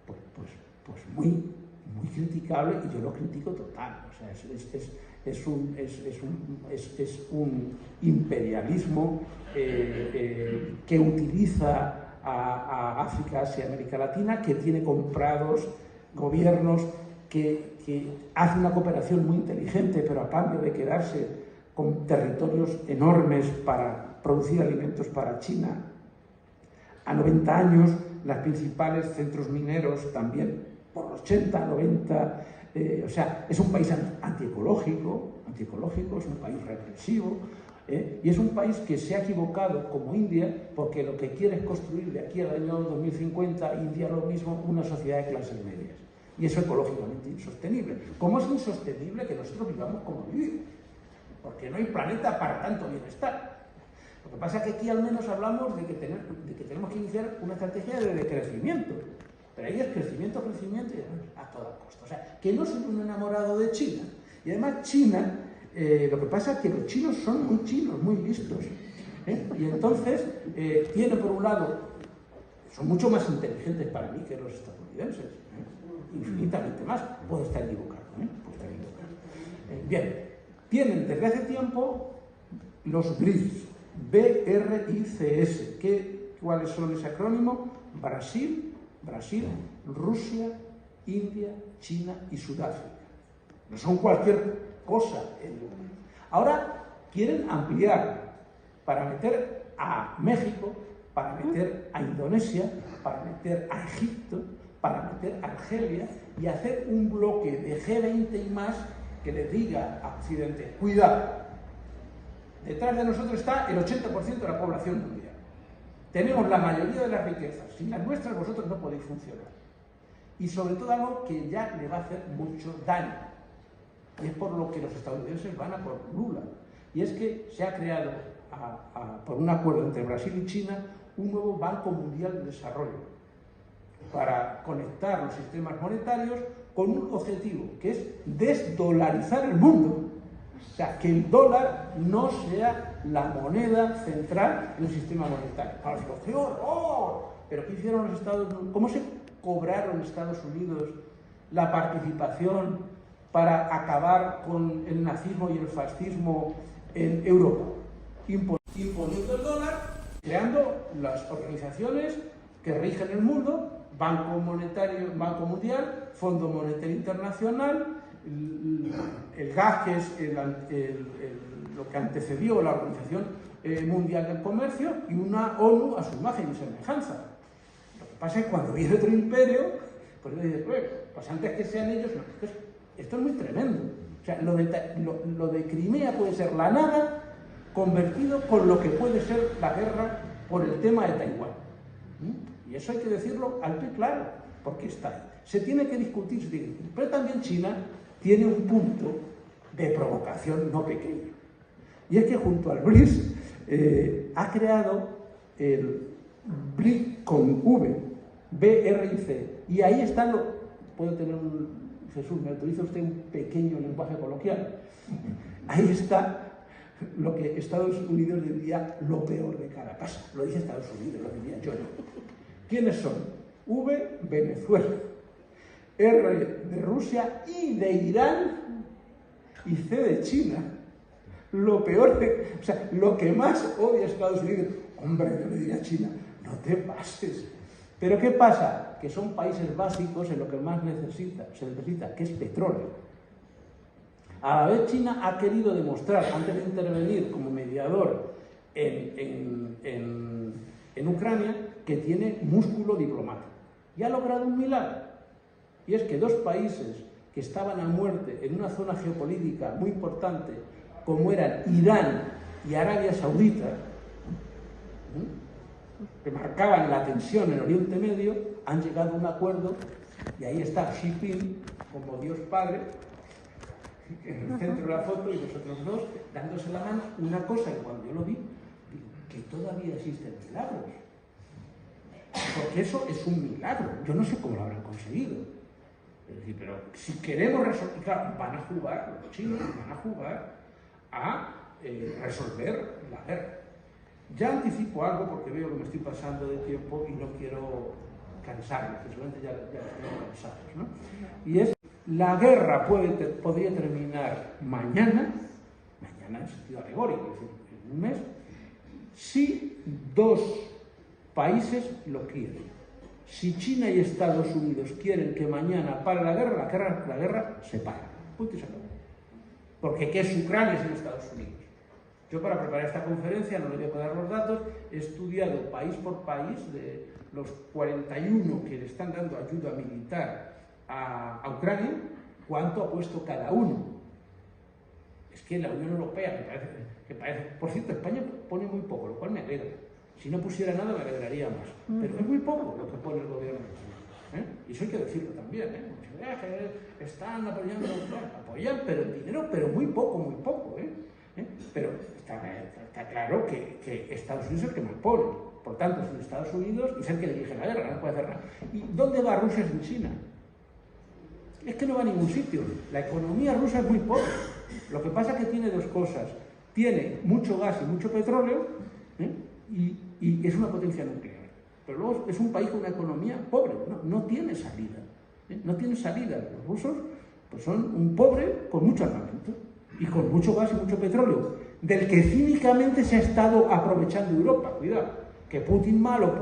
pues muy criticable, y yo lo critico total. O sea, es un imperialismo que utiliza a África, Asia y América Latina, que tiene comprados gobiernos que hacen una cooperación muy inteligente, pero a cambio de quedarse con territorios enormes para producir alimentos para China. A 90 años, los principales centros mineros también por los 80, 90, o sea, es un país antiecológico, es un país represivo, y es un país que se ha equivocado como India, porque lo que quiere es construir de aquí al año 2050, India lo mismo, una sociedad de clases medias. Y eso es ecológicamente insostenible. ¿Cómo es insostenible que nosotros vivamos como vivimos? Porque no hay planeta para tanto bienestar. Lo que pasa es que aquí al menos hablamos de que tenemos que iniciar una estrategia de decrecimiento. Pero ahí es crecimiento y a toda costa. O sea, que no soy un enamorado de China. Y además China Lo que pasa es que los chinos son muy chinos, muy listos. Y entonces tienen por un lado, son mucho más inteligentes para mí que los estadounidenses, infinitamente más. Puedo estar equivocado, puedo estar equivocado. Bien, tienen desde hace tiempo los BRICS, BRICS. ¿Cuáles son ese acrónimo? Brasil, Rusia, India, China y Sudáfrica. No son cualquier cosa. Ahora quieren ampliar para meter a México, para meter a Indonesia, para meter a Egipto, para meter a Argelia y hacer un bloque de G20 y más que le diga a Occidente: cuidado, detrás de nosotros está el 80% de la población mundial. Tenemos la mayoría de las riquezas. Sin las nuestras vosotros no podéis funcionar. Y sobre todo algo que ya le va a hacer mucho daño. Y es por lo que los estadounidenses van a por Lula. Y es que se ha creado, por un acuerdo entre Brasil y China, un nuevo Banco Mundial de Desarrollo para conectar los sistemas monetarios con un objetivo, que es desdolarizar el mundo. O sea, que el dólar no sea la moneda central en el sistema monetario. Ahora digo, ¡qué horror! ¿Pero qué hicieron los Estados Unidos? ¿Cómo se cobraron Estados Unidos la participación para acabar con el nazismo y el fascismo en Europa? Imponiendo el dólar, creando las organizaciones que rigen el mundo, Banco Mundial, Fondo Monetario Internacional, el GATT, que es lo que antecedió la Organización Mundial del Comercio, y una ONU a su imagen y semejanza. Lo que pasa es que cuando viene otro imperio, pues le dices, pues antes que sean ellos, no, esto es muy tremendo. O sea, lo de Crimea puede ser la nada convertido con lo que puede ser la guerra por el tema de Taiwán. Y eso hay que decirlo alto y claro, porque está ahí. Se tiene que discutir, pero también China tiene un punto de provocación no pequeño. Y es que junto al BRICS ha creado el BRIC con V, BRIC. Y ahí está puedo tener Jesús, me autoriza usted un pequeño lenguaje coloquial. Ahí está lo que Estados Unidos diría lo peor de cada casa. Lo dice Estados Unidos, lo diría yo no. ¿Quiénes son? V, Venezuela. R de Rusia y de Irán y C de China. Lo peor o sea, lo que más odia Estados Unidos. Hombre, yo le diría a China, no te pases. Pero ¿qué pasa? Que son países básicos en lo que más se necesita, que es petróleo. A la vez China ha querido demostrar, antes de intervenir como mediador en Ucrania, que tiene músculo diplomático. Y ha logrado un milagro. Y es que dos países que estaban a muerte en una zona geopolítica muy importante, como eran Irán y Arabia Saudita, que marcaban la tensión en Oriente Medio, han llegado a un acuerdo, y ahí está Xi Jinping como Dios Padre, en el centro de la foto, y los otros dos dándose la mano. Una cosa que cuando yo lo vi, digo, que todavía existen milagros. Porque eso es un milagro. Yo no sé cómo lo habrán conseguido. Es decir, pero si queremos resolver, claro, van a jugar, los chinos van a jugar a resolver la guerra. Ya anticipo algo porque veo que me estoy pasando de tiempo y no quiero cansarme, seguramente ya estamos cansados, ¿no? Y es, la guerra podría terminar mañana en sentido alegórico, es decir, en un mes, si dos países lo quieren. Si China y Estados Unidos quieren que mañana pare la guerra se para. Punto y se acabó. Porque ¿qué es Ucrania sin Estados Unidos? Yo para preparar esta conferencia, no le voy a dar los datos, he estudiado país por país de los 41 que le están dando ayuda militar a Ucrania, cuánto ha puesto cada uno. Es que la Unión Europea, que parece, por cierto, España pone muy poco, lo cual me alegra. Si no pusiera nada me alegraría más. Pero es muy poco lo que pone el gobierno. Y eso hay que decirlo también. Que están apoyando, apoyan, pero en dinero, pero muy poco. Pero está claro que Estados Unidos es el que más pone. Por tanto, es Estados Unidos y es el que dirige la guerra, no puede hacer nada. ¿Y dónde va Rusia sin China? Es que no va a ningún sitio. La economía rusa es muy pobre. Lo que pasa es que tiene dos cosas. Tiene mucho gas y mucho petróleo, y es una potencia nuclear. Pero luego es un país con una economía pobre, no tiene salida. No tiene salida. Los rusos pues son un pobre con mucho armamento y con mucho gas y mucho petróleo, del que cínicamente se ha estado aprovechando Europa. Cuidado, que Putin malo,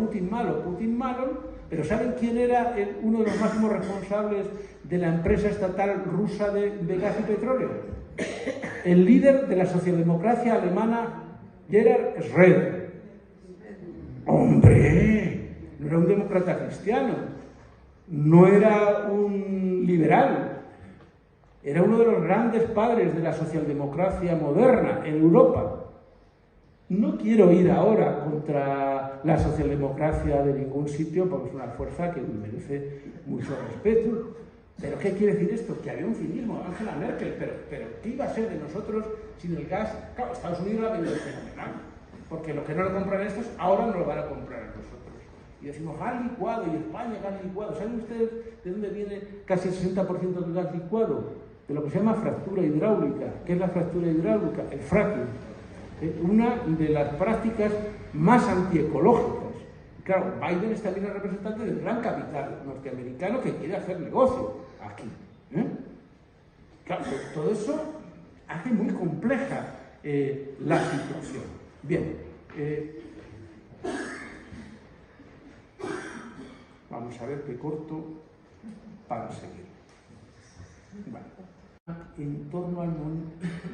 pero ¿saben quién era uno de los máximos responsables de la empresa estatal rusa de gas y petróleo? El líder de la socialdemocracia alemana, Gerhard Schröder. ¡Hombre! No era un demócrata cristiano, no era un liberal, era uno de los grandes padres de la socialdemocracia moderna en Europa. No quiero ir ahora contra la socialdemocracia de ningún sitio, porque es una fuerza que merece mucho respeto. ¿Pero qué quiere decir esto? Que había un cinismo. Angela Merkel, pero ¿qué iba a ser de nosotros sin el gas? Claro, Estados Unidos lo ha vendido fenomenal, porque lo que no lo compran estos, ahora no lo van a comprar a nosotros. Y decimos gas licuado, y España gas licuado. ¿Saben ustedes de dónde viene casi el 60% del gas licuado? De lo que se llama fractura hidráulica. ¿Qué es la fractura hidráulica? El fracking. Una de las prácticas más antiecológicas. Claro, Biden es también el representante del gran capital norteamericano que quiere hacer negocio aquí. Claro, todo eso hace muy compleja la situación. Bien, vamos a ver qué corto para seguir. Bueno. En torno al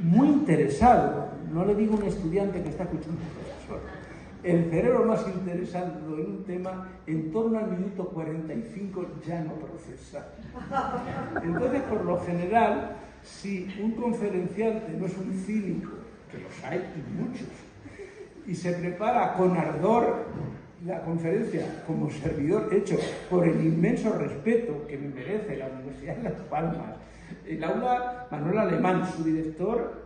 muy interesado, no le digo a un estudiante que está escuchando al profesor, el cerebro más interesado en un tema, en torno al minuto 45 ya no procesa. Entonces, por lo general, si un conferenciante no es un cínico, que los hay y muchos, y se prepara con ardor la conferencia como servidor hecho por el inmenso respeto que me merece la Universidad de Las Palmas, el aula Manuel Alemán, su director,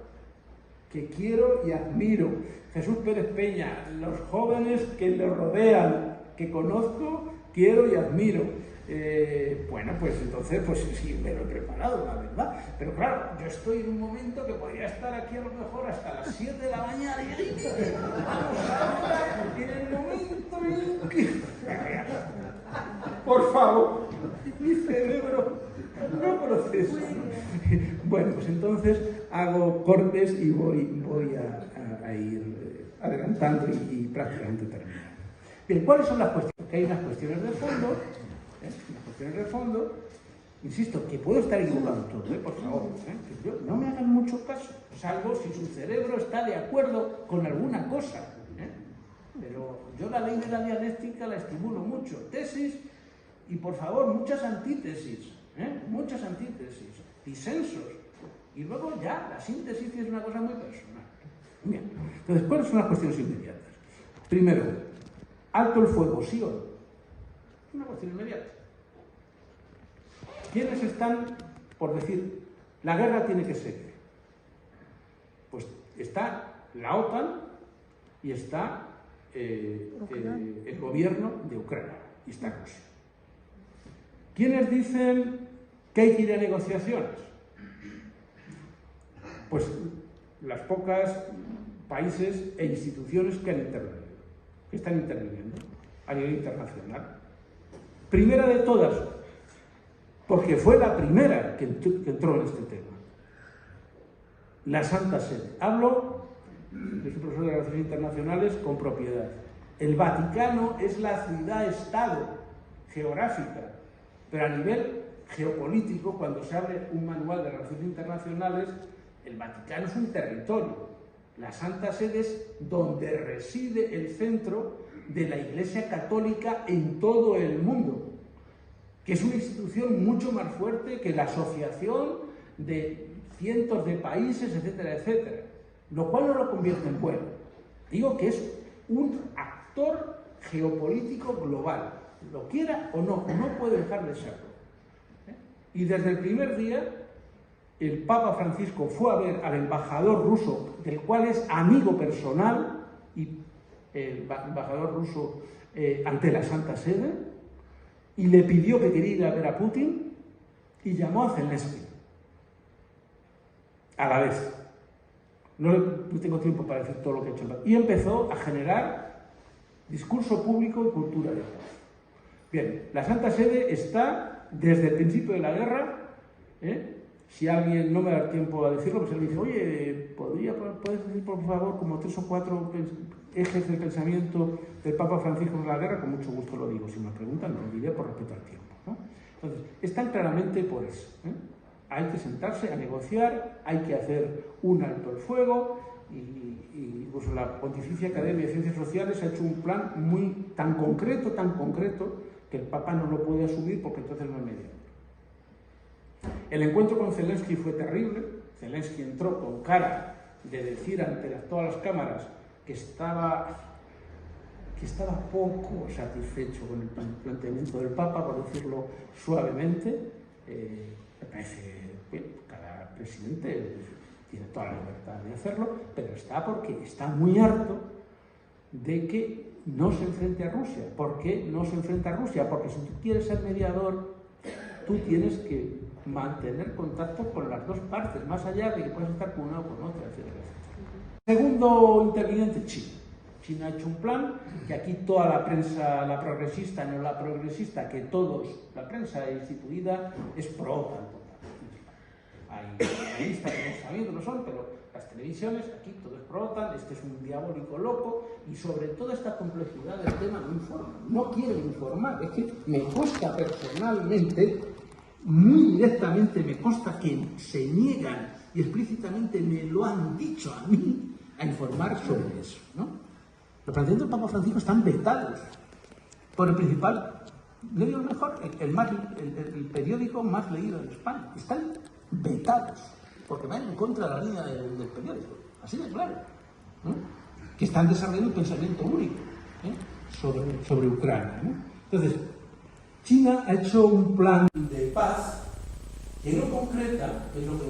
que quiero y admiro, Jesús Pérez Peña, los jóvenes que le rodean, que conozco, quiero y admiro. Bueno, pues entonces, pues sí, me lo he preparado, la verdad. Pero claro, yo estoy en un momento que podría estar aquí a lo mejor hasta las 7 de la mañana y vamos ahora en el momento en que... Por favor, mi cerebro no procesa. Bueno, pues entonces hago cortes y voy a ir adelantando y prácticamente terminando. Bien, ¿cuáles son las cuestiones? Porque hay unas cuestiones de fondo, unas cuestiones de fondo, insisto, que puedo estar equivocado en todo, por favor, que no me hagan mucho caso, salvo si su cerebro está de acuerdo con alguna cosa, pero yo la ley de la dialéctica la estimulo mucho, tesis y por favor muchas antítesis, disensos, y luego ya la síntesis es una cosa muy personal. Bien, entonces, ¿cuáles son las cuestiones inmediatas? Primero, alto el fuego, sí o no. Es una cuestión inmediata. ¿Quiénes están por decir, la guerra tiene que seguir? Pues está la OTAN y está el gobierno de Ucrania, y está Rusia. ¿Quiénes dicen que hay que ir a negociaciones? Pues las pocas países e instituciones que han intervenido, que están interviniendo a nivel internacional. Primera de todas, porque fue la primera que entró en este tema, la Santa Sede. Hablo, yo soy profesor de Relaciones Internacionales con propiedad. El Vaticano es la ciudad-estado geográfica, pero a nivel geopolítico, cuando se abre un manual de Relaciones Internacionales, el Vaticano es un territorio. La Santa Sede es donde reside el centro de la Iglesia Católica en todo el mundo, que es una institución mucho más fuerte que la asociación de cientos de países, etcétera, etcétera, lo cual no lo convierte en bueno. Digo que es un actor geopolítico global, lo quiera o no puede dejar de serlo. Y desde el primer día, el Papa Francisco fue a ver al embajador ruso, del cual es amigo personal, y el embajador ruso ante la Santa Sede, y le pidió que quería ir a ver a Putin, y llamó a Zelensky. a la vez. No tengo tiempo para decir todo lo que ha hecho el Papa. Y empezó a generar discurso público y cultura de paz. Bien, la Santa Sede está desde el principio de la guerra. Si alguien, no me da tiempo a decirlo, pues él me dice, oye, ¿puedes decir por favor como 3 o 4 ejes del pensamiento del Papa Francisco en la guerra? Con mucho gusto lo digo. Si me preguntan, lo diré por respeto al tiempo, ¿no? Entonces, están claramente por eso. Hay que sentarse a negociar, hay que hacer un alto el fuego y incluso la Pontificia Academia de Ciencias Sociales ha hecho un plan tan concreto, que el Papa no lo puede asumir porque entonces no es mediador. El encuentro con Zelensky fue terrible. Zelensky entró con cara de decir ante todas las cámaras que estaba poco satisfecho con el planteamiento del Papa, por decirlo suavemente. Me parece bien, cada presidente tiene toda la libertad de hacerlo, pero porque está muy harto de que no se enfrente a Rusia. ¿Por qué no se enfrenta a Rusia? Porque si tú quieres ser mediador, tú tienes que mantener contacto con las dos partes, más allá de que puedas estar con una o con otra, etc. Segundo interviniente, China. China ha hecho un plan que aquí toda la prensa, la progresista, no la progresista, que la prensa instituida es pro-OTAN. Hay periodistas que no sabiendo lo son, pero las televisiones, aquí todo es pro-OTAN, este es un diabólico loco, y sobre toda esta complejidad del tema no informan, no quieren informar. Es que me consta personalmente, muy directamente me consta que se niegan, y explícitamente me lo han dicho a mí, a informar sobre eso, ¿no? Los planteamientos del Papa Francisco están vetados por el principal, le digo mejor, el periódico más leído en España. Están vetados, porque van en contra de la línea del periódico, así de claro, ¿no? Que están desarrollando un pensamiento único sobre Ucrania, ¿no? Entonces, China ha hecho un plan de paz que no concreta, que es lo que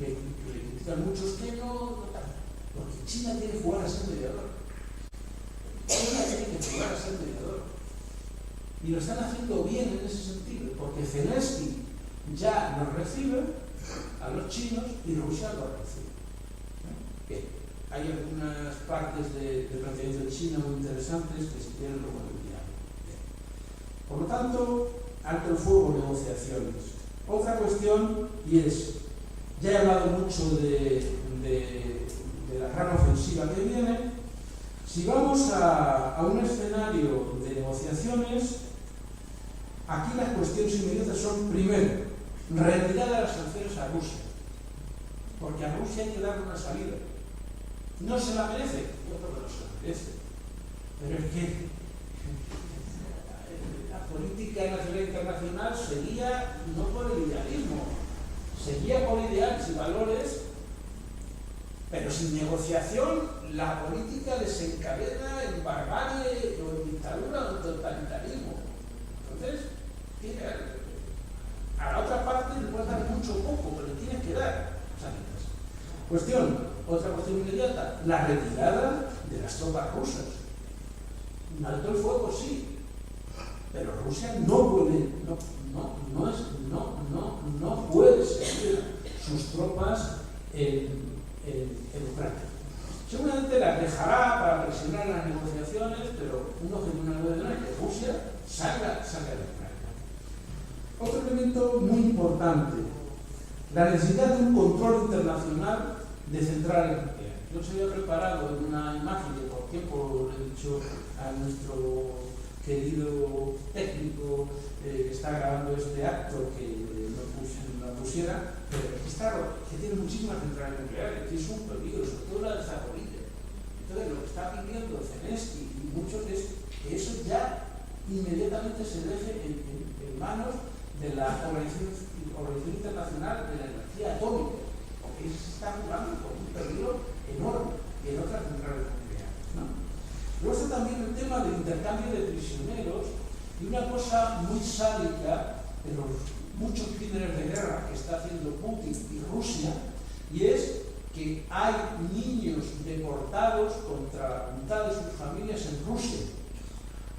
le critican muchos, que no, porque China tiene que jugar a ser mediador. China tiene que jugar a ser mediador. Y lo están haciendo bien en ese sentido, porque Zelensky ya nos recibe a los chinos y Rusia los recibe. Bien, hay algunas partes del planteamiento de China muy interesantes que si quieren lo pueden mirar. Por lo tanto, alto el fuego, negociaciones. Otra cuestión, y ya he hablado mucho de la gran ofensiva que viene. Si vamos a un escenario de negociaciones, aquí las cuestiones inmediatas son, primero, retirada de las sanciones a Rusia, porque a Rusia hay que darle una salida. ¿No se la merece? Yo creo que no se la merece. Pero es que la política nacional e internacional seguía no por el idealismo, seguía por ideales y valores, pero sin negociación la política desencadena en barbarie o en dictadura o en totalitarismo. Entonces, a la otra parte le puedes dar mucho o poco, pero le tienes que dar salidas. Otra cuestión inmediata, la retirada de las tropas rusas. Un alto el fuego, sí, pero Rusia no puede seguir sus tropas en Ucrania. Seguramente las dejará para presionar las negociaciones, pero un objetivo es que Rusia salga de Ucrania. Otro elemento muy importante, la necesidad de un control internacional de centrales nucleares. Yo se había preparado en una imagen que por tiempo le he dicho a nuestro querido técnico que está grabando este acto que lo pusiera, que tiene muchísimas centrales nucleares, que es un peligro, sobre todo la de Zaporilla. Entonces lo que está pidiendo Zelensky y muchos es que eso ya inmediatamente se deje en manos de la Organización Internacional de la Energía Atómica, porque se está jugando con un peligro enorme y en otras centrales nucleares, ¿no? Luego está también el tema del intercambio de prisioneros y una cosa muy sádica de los muchos crímenes de guerra que está haciendo Putin y Rusia, y es que hay niños deportados contra la voluntad de sus familias en Rusia.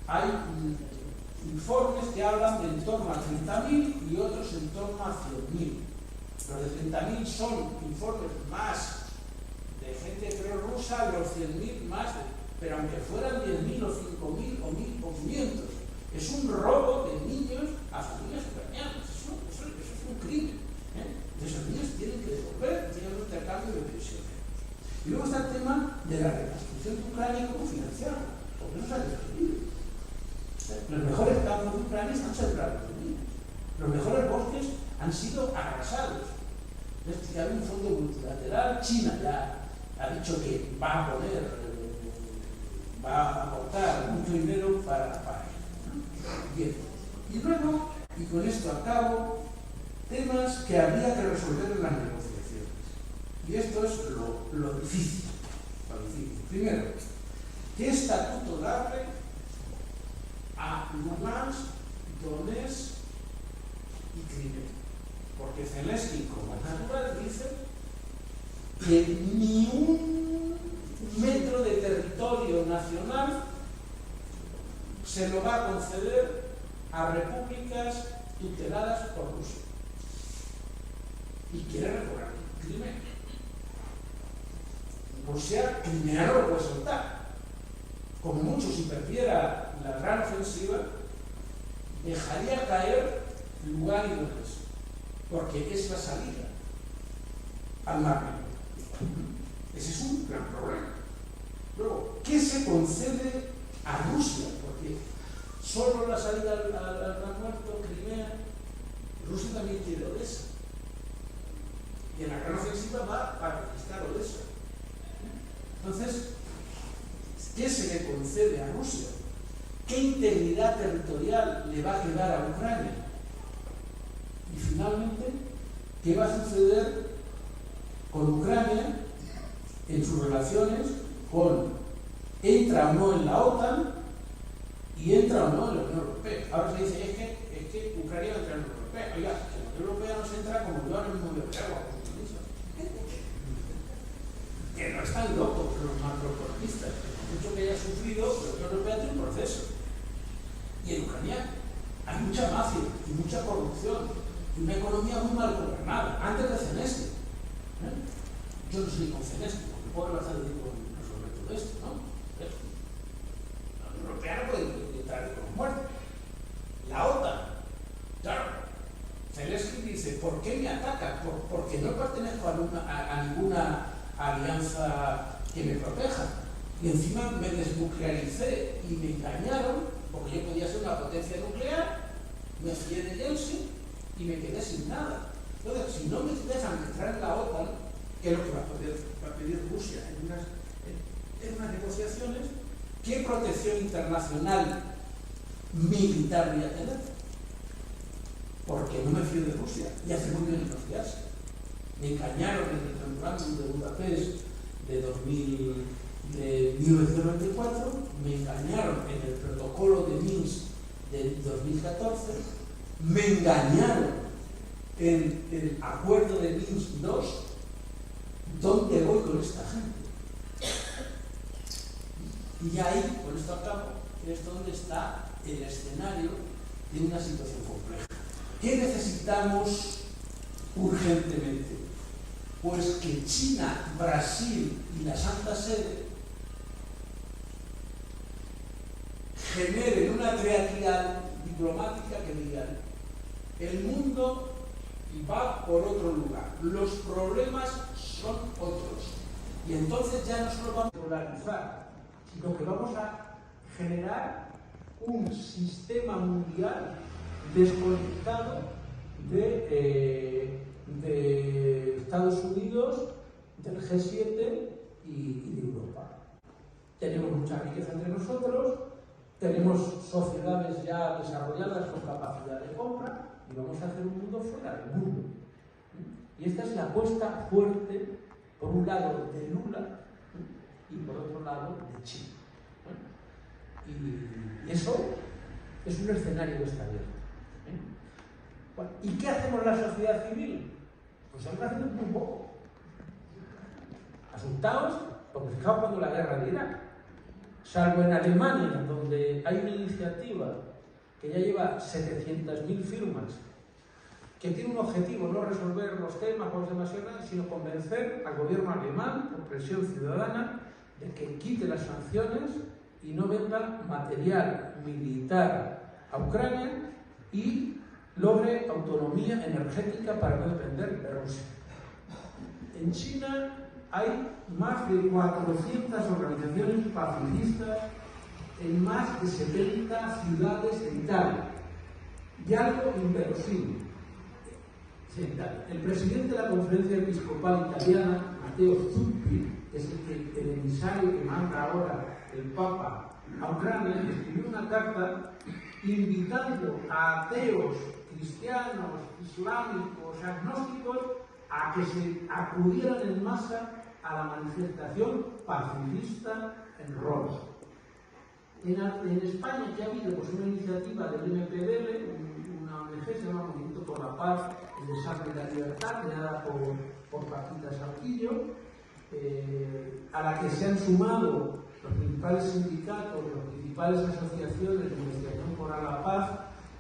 Hay informes que hablan de en torno a 30.000 y otros en torno a 100.000. Los de 30.000 son informes más de gente prorrusa, los 100.000 más, pero aunque fueran 10.000 o 5.000 o 1.500, es un robo de niños a familias ucranianas. Eso es un crimen. Esos niños tienen que devolver, tienen un intercambio de prisioneros. Y luego está el tema de la reconstrucción de Ucrania y cómo financiarla, porque no se ha destruido. Los mejores campos de Ucrania están sembrados de niños. Los mejores bosques han sido arrasados. Es que hay un fondo multilateral. China ya ha dicho que va a aportar mucho dinero para ello, ¿no? Bien. Y luego, y con esto acabo, temas que habría que resolver en las negociaciones. Y esto es lo difícil. Primero, ¿qué estatuto darle a Lugansk, Donetsk y Crimea? Porque Zelensky, como es natural, dice que ni un metro de territorio nacional se lo va a conceder a repúblicas tuteladas por Rusia. Y quiere recobrar Crimea. Rusia, Crimea no lo puede soltar. Como mucho, si perdiera la gran ofensiva, dejaría caer Lugar y Donetsk, porque es la salida al Mar Negro. Ese es un gran problema. Luego, ¿qué se concede a Rusia? Porque solo la salida al Mar Muerto, Crimea, Rusia también quiere Odessa. Y en la gran ofensiva va a conquistar Odessa. Entonces, ¿qué se le concede a Rusia? ¿Qué integridad territorial le va a quedar a Ucrania? Y finalmente, ¿qué va a suceder con Ucrania en sus relaciones con entra o no en la OTAN y entra o no en la Unión Europea? Ahora se dice, es que Ucrania entra en la Unión Europea. Oiga, que la Unión Europea no se entra como yo ahora mismo veo de agua. Que no están locos los macroeconomistas, mucho que haya sufrido, pero la Unión Europea tiene un proceso. Y en Ucrania hay mucha mafia y mucha corrupción y una economía muy mal gobernada, antes de Zelensky. Yo no soy con Zelensky, porque puedo bastante sobre todo esto, ¿no? La Unión Europea no puede entrar con muerte. La OTAN, claro. Zelensky dice, ¿por qué me atacan? Porque no pertenezco a ninguna alianza que me proteja. Y encima me desnuclearicé y me engañaron, porque yo podía ser una potencia nuclear, me fié de Yeltsin y me quedé sin nada. Entonces, si no me dejan entrar en la OTAN, ¿qué es lo que va a pedir Rusia en unas negociaciones? ¿Qué protección internacional militar voy a tener? Porque no me fío de Rusia y hace muy bien no fiarse. Me engañaron en el memorándum de Budapest de 1994, me engañaron en el protocolo de Minsk de 2014, me engañaron en el acuerdo de Minsk II. ¿Dónde voy con esta gente? Y ahí, con esto acabo, es donde está el escenario de una situación compleja. ¿Qué necesitamos urgentemente? Pues que China, Brasil y la Santa Sede generen una creatividad diplomática que digan: el mundo va por otro lugar, los problemas son otros, y entonces ya no solo vamos a polarizar, sino que vamos a generar un sistema mundial desconectado de Estados Unidos, del G7 y de Europa. Tenemos mucha riqueza entre nosotros, tenemos sociedades ya desarrolladas con capacidad de compra y vamos a hacer un mundo fuera del mundo. Y esta es la apuesta fuerte, por un lado, de Lula y por otro lado, de China. Y eso es un escenario que está abierto. Bueno, ¿y qué hacemos la sociedad civil? Pues estamos haciendo muy poco. Asustados, porque fijaos cuando la guerra de Irak, salvo en Alemania, donde hay una iniciativa que ya lleva 700.000 firmas que tiene un objetivo, no resolver los temas o los demasiados, sino convencer al gobierno alemán, por presión ciudadana, de que quite las sanciones y no venda material militar a Ucrania y logre autonomía energética para no depender de Rusia. En China hay más de 400 organizaciones pacifistas en más de 70 ciudades de Italia. Y algo inverosímil. El presidente de la Conferencia Episcopal Italiana, Matteo Zuppi, que es el emisario que manda ahora el Papa a Ucrania, escribió una carta invitando a ateos, cristianos, islámicos, agnósticos, a que se acudieran en masa a la manifestación pacifista en Roma. En España ya ha habido pues, una iniciativa del MPDL, una ONG se llama Movimiento por la Paz, el Desarme de la Libertad, creada por Paquita Saltillo, a la que se han sumado los principales sindicatos, las principales asociaciones de investigación por la paz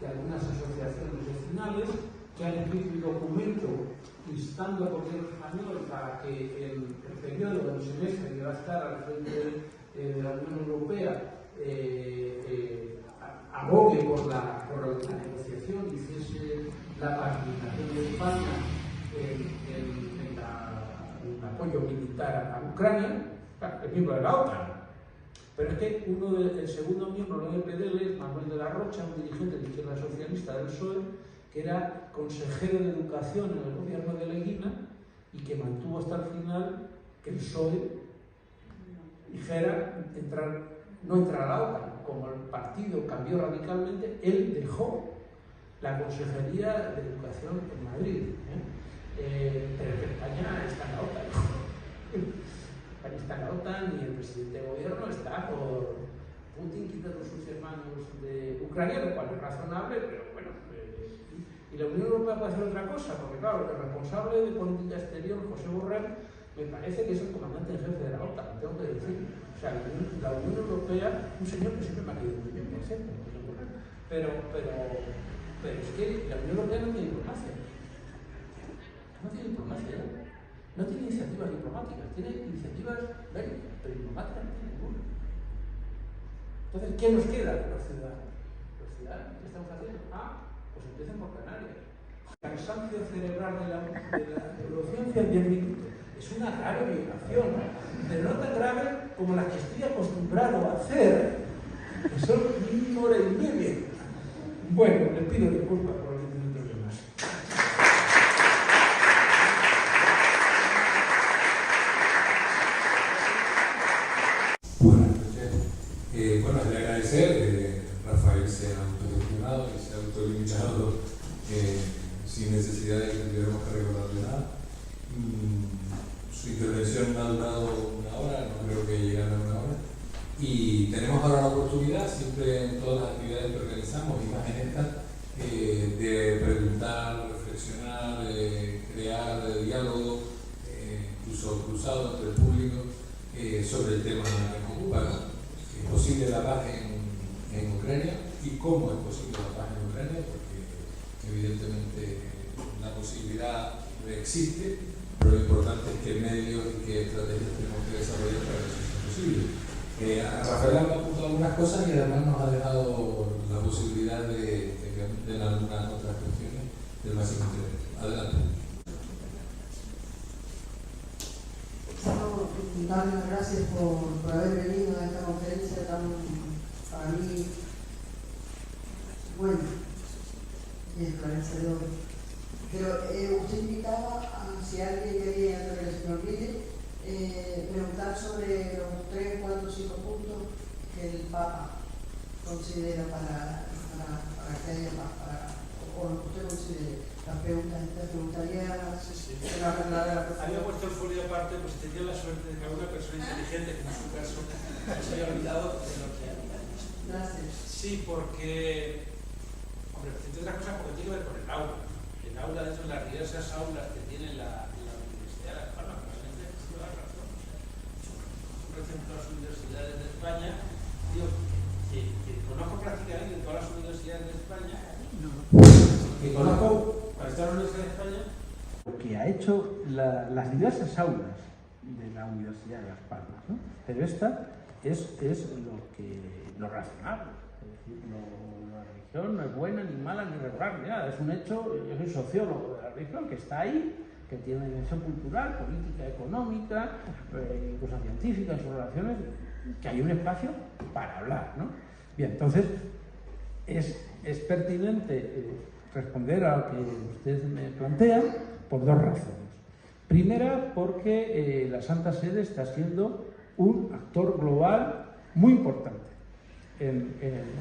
y algunas asociaciones vecinales, que han escrito un documento instando al gobierno español para que en el periodo del semestre que va a estar al frente de la Unión Europea abogue por la negociación y cese la participación de España en el apoyo militar a Ucrania, es miembro de la OTAN. Pero es que el segundo miembro del MPDL es Manuel de la Rocha, un dirigente de la izquierda socialista del PSOE, que era consejero de educación en el gobierno de Leguina y que mantuvo hasta el final que el PSOE dijera no entrar a la OTAN. Como el partido cambió radicalmente, él dejó la Consejería de Educación en Madrid. Pero que España está en la OTAN. España está en la OTAN y el presidente de gobierno está por Putin quitando sus hermanos de Ucrania, lo cual es razonable, pero bueno. Y la Unión Europea puede hacer otra cosa, porque claro, el responsable de política exterior, José Borrell, me parece que es el comandante en jefe de la OTAN, tengo que decir. O sea, la Unión Europea, un señor que siempre me ha querido muy bien, por cierto, pero es que la Unión Europea no tiene diplomacia. No tiene diplomacia, no tiene iniciativas diplomáticas, tiene iniciativas bélicas, pero diplomáticas no tiene ninguna. Entonces, ¿qué nos queda de los ciudadanos? Los ciudadanos, ¿qué estamos haciendo? Pues empiezan por Canarias. El cansancio cerebral de la neurociencia en 10 minutos es una grave violación, pero no tan grave como las que estoy acostumbrado a hacer, que son 1 hora y media. Bueno, les pido disculpas por los 10 minutos de más. Bueno, le agradecer, Rafael se ha autogestionado y se ha autolimitado sin necesidad de que tuviéramos que recordarle nada. Su intervención ha durado 1 hora, no creo que llegara a 1 hora. Y tenemos ahora la oportunidad, siempre en todas las actividades que organizamos, y más en esta, de preguntar, reflexionar, crear diálogo, incluso cruzado entre el público, sobre el tema que ocupa, ¿no? ¿Es posible la paz en Ucrania? ¿Y cómo es posible la paz en Ucrania? Porque evidentemente la posibilidad existe, pero lo importante es qué medios y qué estrategias tenemos que desarrollar para que eso sea posible. Rafael ha apuntado algunas cosas y además nos ha dejado la posibilidad de algunas otras cuestiones del máximo interés. Adelante. Darle las gracias por haber venido a esta conferencia tan, para mí, bueno y esclarecedora. Pero usted invitaba a, si alguien quería, antes que se me olvide, preguntar sobre los 3, 4, 5 puntos que el Papa considera para que haya paz, o lo que usted considere. Las preguntas, te preguntaría la había puesto el folio aparte, pues tenía la suerte de que alguna persona inteligente, que en su caso se haya olvidado de lo que había dicho. Gracias. Sí, porque, hombre, entre otras cosas, porque tiene que ver con el aula. El aula, dentro de las diversas aulas que tiene la Universidad de La Palma, realmente es toda la razón. Por ejemplo, las universidades de España, digo, que conozco prácticamente todas las universidades de España, que conozco Para estar en la Universidad de España, lo que ha hecho las diversas aulas de la Universidad de Las Palmas, ¿no? Pero esta es lo razonable. Es decir, la religión no es buena, ni mala, ni regular, ni nada. Es un hecho, yo soy sociólogo de la religión, que está ahí, que tiene una dimensión cultural, política, económica, incluso científica, en sus relaciones, que hay un espacio para hablar, ¿no? Bien, entonces, es pertinente responder a lo que usted me plantea por dos razones. Primera, porque la Santa Sede está siendo un actor global muy importante,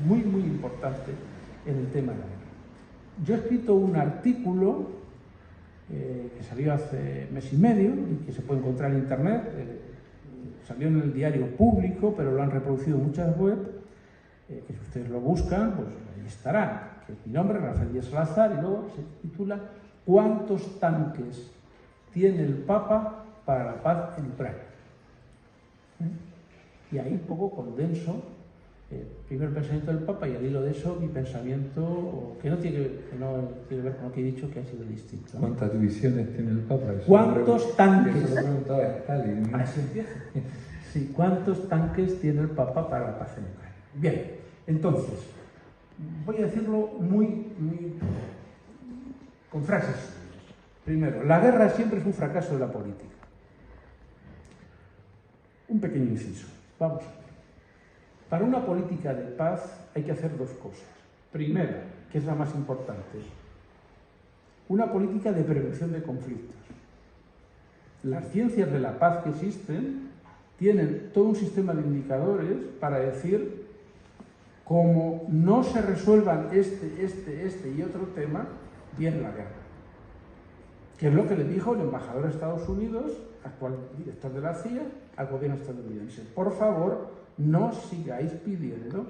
muy importante en el tema de la guerra. Yo he escrito un artículo que salió hace mes y medio y que se puede encontrar en internet, salió en el Diario Público, pero lo han reproducido muchas webs, que si ustedes lo buscan, pues ahí estará. Que es mi nombre, Rafael Díaz Salazar, y luego se titula ¿Cuántos tanques tiene el Papa para la paz en Ucrania? Y ahí un poco condenso el primer pensamiento del Papa y al hilo de eso mi pensamiento, que no tiene que ver con lo que he dicho, que ha sido distinto, ¿no? ¿Cuántas divisiones tiene el Papa? Eso ¿Cuántos tanques? Eso lo preguntaba Stalin, ¿no? Así empieza. Sí, ¿cuántos tanques tiene el Papa para la paz en Ucrania? Bien, entonces, voy a decirlo muy con frases suyas. Primero, la guerra siempre es un fracaso de la política. Un pequeño inciso. Vamos a ver. Para una política de paz hay que hacer dos cosas. Primera, que es la más importante, una política de prevención de conflictos. Las ciencias de la paz que existen tienen todo un sistema de indicadores para decir cómo no se resuelvan este y otro tema, viene la guerra. Que es lo que le dijo el embajador de Estados Unidos, actual director de la CIA, al gobierno estadounidense. Por favor, no sigáis pidiendo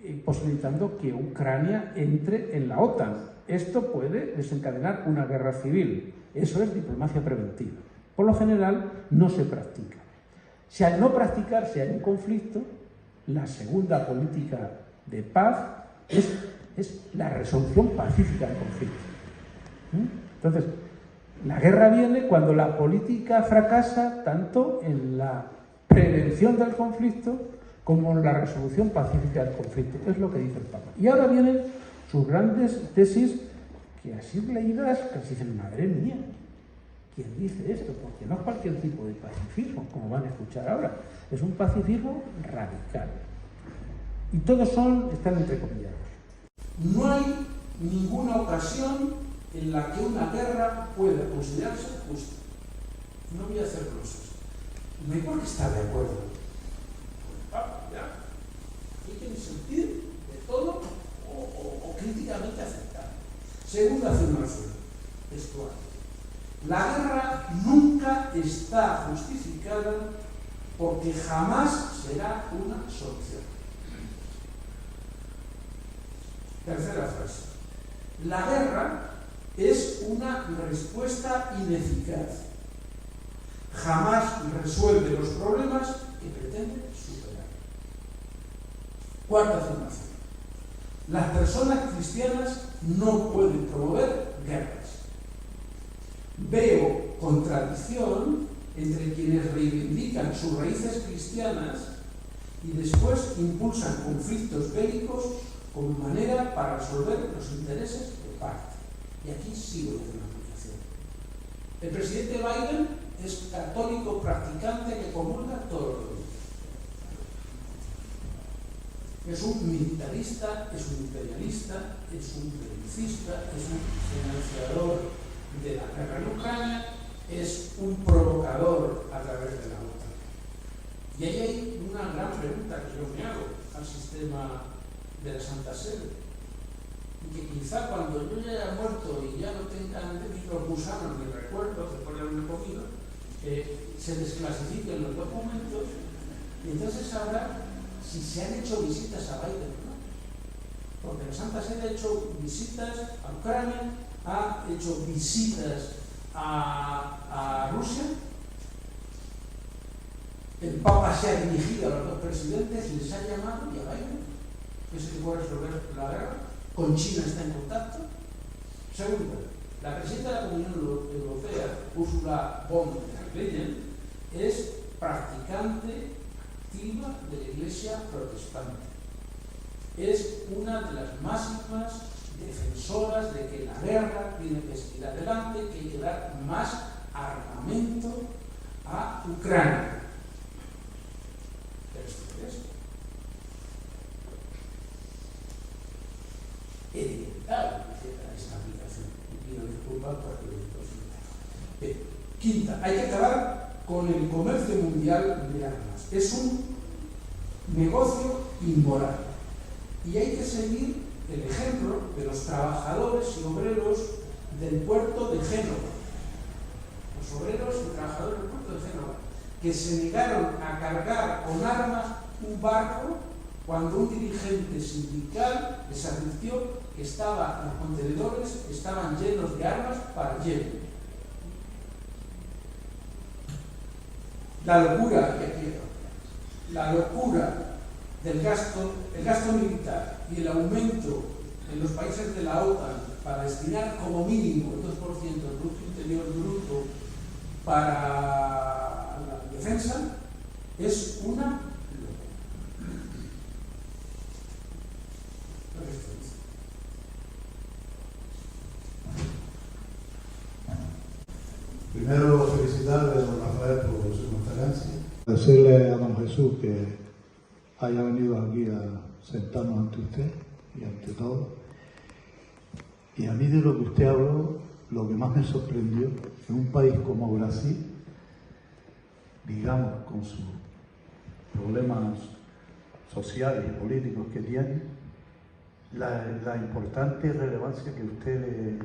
y posibilitando que Ucrania entre en la OTAN. Esto puede desencadenar una guerra civil. Eso es diplomacia preventiva. Por lo general, no se practica. Si al no practicarse hay un conflicto, la segunda política de paz es la resolución pacífica del conflicto. Entonces, la guerra viene cuando la política fracasa tanto en la prevención del conflicto como en la resolución pacífica del conflicto, que es lo que dice el Papa. Y ahora vienen sus grandes tesis, que así leídas casi dicen, madre mía, ¿quién dice esto? Porque no es cualquier tipo de pacifismo, como van a escuchar ahora, es un pacifismo radical. Y todos están entrecomillados. no hay ninguna ocasión en la que una guerra pueda considerarse justa. No voy a hacer glosas. No hay por qué estar de acuerdo con el Papa, ¿ya? Hay que disentir de todo o críticamente aceptar. Segunda afirmación textual. La guerra nunca está justificada porque jamás será una solución. Tercera frase. La guerra es una respuesta ineficaz. Jamás resuelve los problemas que pretende superar. Cuarta afirmación. Las personas cristianas no pueden promover guerras. Veo contradicción entre quienes reivindican sus raíces cristianas y después impulsan conflictos bélicos como manera para resolver los intereses de parte. Y aquí sí voy a hacer una aplicación. El presidente Biden es católico practicante que comulga todos los domingos. Es un militarista, es un imperialista, es un belicista, es un financiador de la guerra en Ucrania, es un provocador a través de la OTAN. Y ahí hay una gran pregunta que yo me hago al sistema de la Santa Sede. Y que quizá cuando yo ya haya muerto y ya no tengan los gusanos ni recuerdos de ponerme comido, se desclasifiquen los documentos y entonces sabrá si se han hecho visitas a Biden o no. Porque la Santa Sede ha hecho visitas a Ucrania, ha hecho visitas a Rusia. El Papa se ha dirigido a los dos presidentes, les ha llamado y a Biden, que es el que puede resolver la guerra. Con China está en contacto. Segunda, La presidenta de la Comunión Europea, Ursula von der Leyen, es practicante activa de la Iglesia protestante. Es una de las máximas defensoras de que la guerra tiene que seguir adelante, que hay que dar más armamento a Ucrania. ¿Pero esto qué es? He inventado esta aplicación. Y pido disculpas porque lo he quinta, hay que acabar con el comercio mundial de armas. Es un negocio inmoral. Y hay que seguir el ejemplo de los trabajadores y obreros del puerto de Génova. Los obreros y trabajadores del puerto de Génova, que se negaron a cargar con armas un barco cuando un dirigente sindical les advirtió que los contenedores estaban llenos de armas para Yemen. La locura del gasto militar y el aumento en los países de la OTAN para destinar como mínimo el 2% del Producto Interior Bruto para la defensa es una locura. Primero, felicitarle a don Rafael por su conferencia. Agradecerle a don Jesús que haya venido aquí a sentarnos ante usted y ante todos. Y a mí de lo que usted habló, lo que más me sorprendió, en un país como Brasil, digamos, con sus problemas sociales y políticos que tiene, la importante relevancia que usted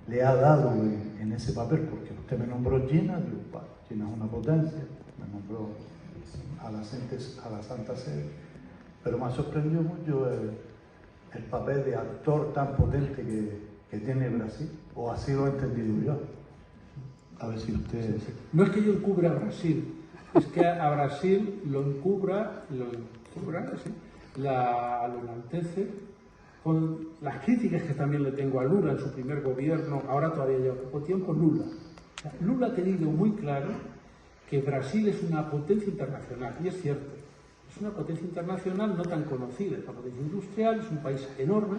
le ha dado en ese papel, porque usted me nombró China, digo, China es una potencia, me nombró a la Santa Sede, pero me sorprendió mucho el papel de actor tan potente que tiene Brasil, o así lo he entendido yo. A ver si usted... Sí. No es que yo encubra a Brasil, es que a Brasil lo encubra, lo enaltece con las críticas que también le tengo a Lula en su primer gobierno, ahora todavía lleva poco tiempo, Lula. O sea, Lula ha tenido muy claro que Brasil es una potencia internacional, y es cierto, es una potencia internacional no tan conocida, es una potencia industrial, es un país enorme.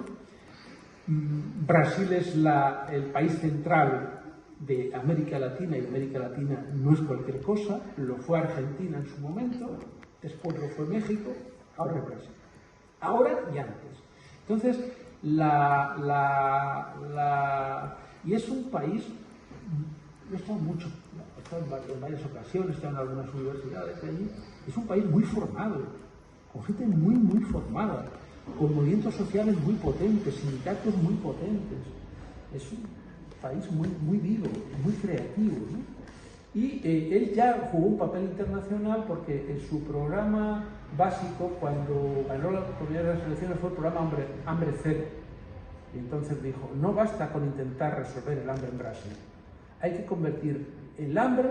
Brasil es el país central de América Latina, y América Latina no es cualquier cosa, lo fue Argentina en su momento, después lo fue México, ahora es Brasil. Ahora y antes. Entonces, y es un país, yo he estado mucho, he estado en varias ocasiones, he estado en algunas universidades de allí, es un país muy formado, con gente muy, muy formada, con movimientos sociales muy potentes, sindicatos muy potentes. Es un país muy, muy vivo, muy creativo, ¿no? Y él ya jugó un papel internacional porque en su programa básico, cuando ganó la primera de las elecciones, fue el programa Hambre Cero. Y entonces dijo, no basta con intentar resolver el hambre en Brasil, hay que convertir el hambre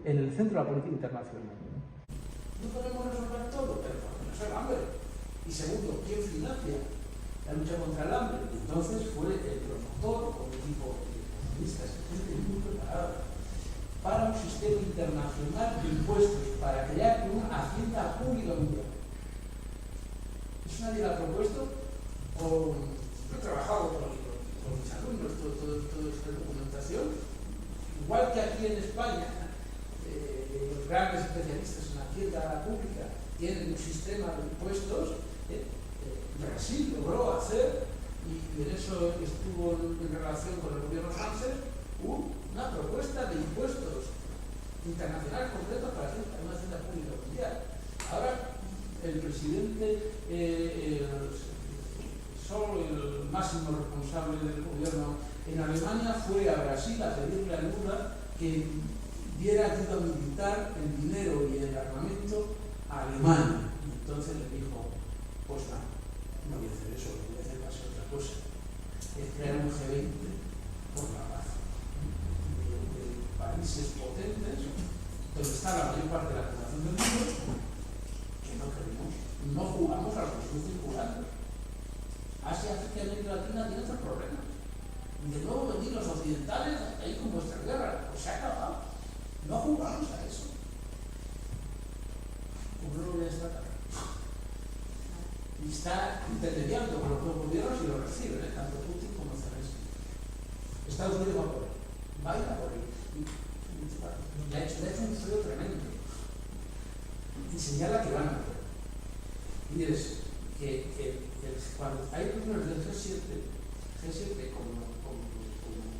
en el centro de la política internacional. No podemos resolver todo, pero no es el hambre. Y segundo, ¿quién financia la lucha contra el hambre? Y entonces fue el promotor, con un equipo de economistas, gente muy preparada, para un sistema internacional de impuestos, para crear una hacienda pública mundial. Eso nadie lo ha propuesto. Yo he trabajado con mis alumnos toda esta documentación. Igual que aquí en España, los grandes especialistas en la hacienda pública tienen un sistema de impuestos, Brasil logró hacer, y en eso estuvo en relación con el gobierno francés, una propuesta de impuestos internacionales concretos para hacer una hacienda pública mundial. Ahora, el presidente Sol, el máximo responsable del gobierno en Alemania, fue a Brasil a pedirle a Lula que diera ayuda militar en dinero y en armamento a Alemania. Y entonces le dijo, pues no voy a hacer eso, lo que voy a hacer va a ser otra cosa. Es crear un G20 por la paz. Países potentes, donde está la mayor parte de la población del mundo, que no queremos, no jugamos a los circulando. Asia, África y América Latina tienen otros problemas. Y de nuevo venir los occidentales ahí con vuestra guerra. Pues se ha acabado. No jugamos a eso. ¿Cómo no lo voy a tratar? Y está intermediando con los dos gobiernos y lo reciben, tanto Putin como Zelensky. Estados Unidos va por él. Va a ir a por él. Le ha hecho un frío tremendo. Y señala que van a por él. Y es que cuando hay reuniones del G7 como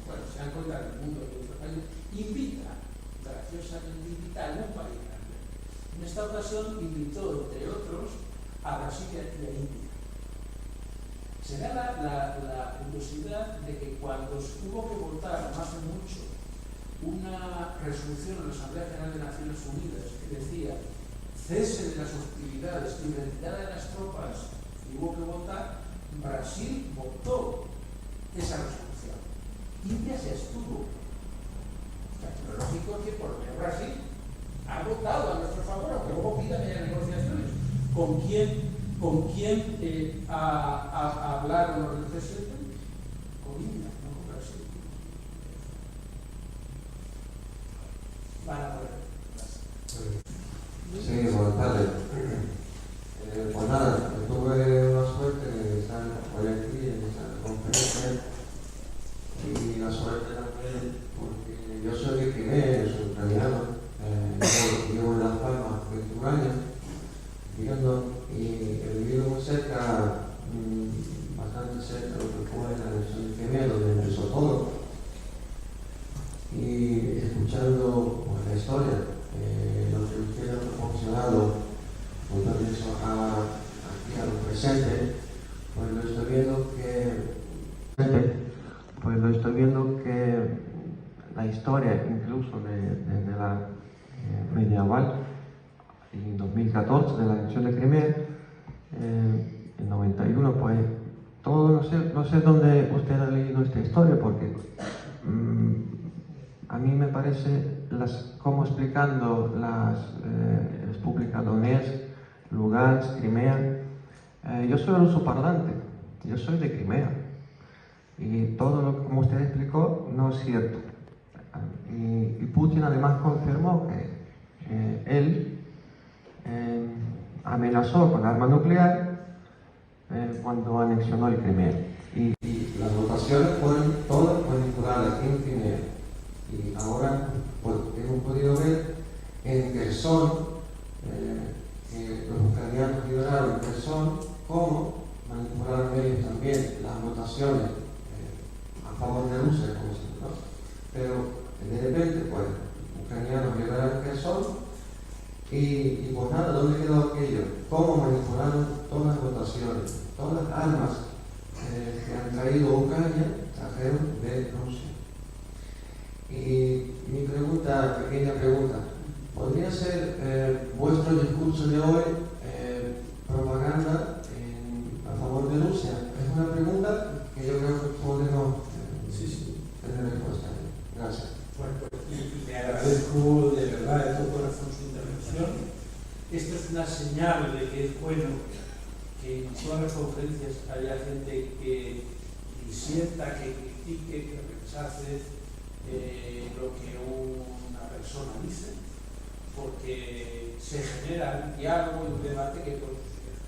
bueno, se dan cuenta del mundo y otros países, graciosamente invita a algún país grande. En esta ocasión invitó, entre otros, a Brasil y a India. Se da la curiosidad de que cuando hubo que votar, no hace mucho, una resolución en la Asamblea General de Naciones Unidas que decía cese de las hostilidades y retirada de las tropas, y hubo que votar, Brasil votó esa resolución. India se abstuvo. Lo lógico es que por lo menos Brasil ha votado a nuestro favor, aunque luego pida que haya negociaciones. ¿Con quién hablaron los del G7? Con India, no con Brasil. Van a poder. Sí, buenas tardes. Pues nada, yo tuve una suerte de estar hoy aquí en esta conferencia y la suerte también porque yo soy de Crimea, yo soy ucraniano, vivo en Las Palmas 21 años viviendo y he vivido muy cerca, bastante cerca de lo que fue la elección de Crimea, donde empezó todo, y escuchando pues, la historia, lo que ustedes han proporcionado, pues también eso aquí a lo presente, pues lo estoy viendo que la historia incluso de la medieval en 2014 de la elección de Crimea, en 91, pues todo, no sé dónde usted ha leído esta historia, porque a mí me parece como explicando las República Donetsk, Lugansk, Crimea. Yo soy rusoparlante, yo soy de Crimea y todo lo que como usted explicó no es cierto. Y Putin además confirmó que él amenazó con arma nuclear cuando anexionó el Crimea. Y las votaciones fueron todas manipuladas aquí en Crimea. Y ahora pues, hemos podido ver en Kherson, que los ucranianos liberaron Kherson, cómo manipularon ellos también las votaciones a favor de Rusia, como se conoce. Pero de repente, pues, ucranianos liberaron Kherson y pues nada, ¿dónde quedó aquello? ¿Cómo manipularon todas las votaciones? Todas las armas que han traído a Ucrania trajeron de Rusia. Y mi pequeña pregunta, ¿podría ser vuestro discurso de hoy propaganda a favor de Rusia? Es una pregunta que yo creo que podemos tener respuesta. Gracias. Bueno, pues, y le agradezco de verdad de todo corazón su intervención. Esto es una señal de que es bueno que en todas las conferencias haya gente que disienta, que critique, que rechace lo que una persona dice, porque se genera un diálogo y un debate que puede suceder.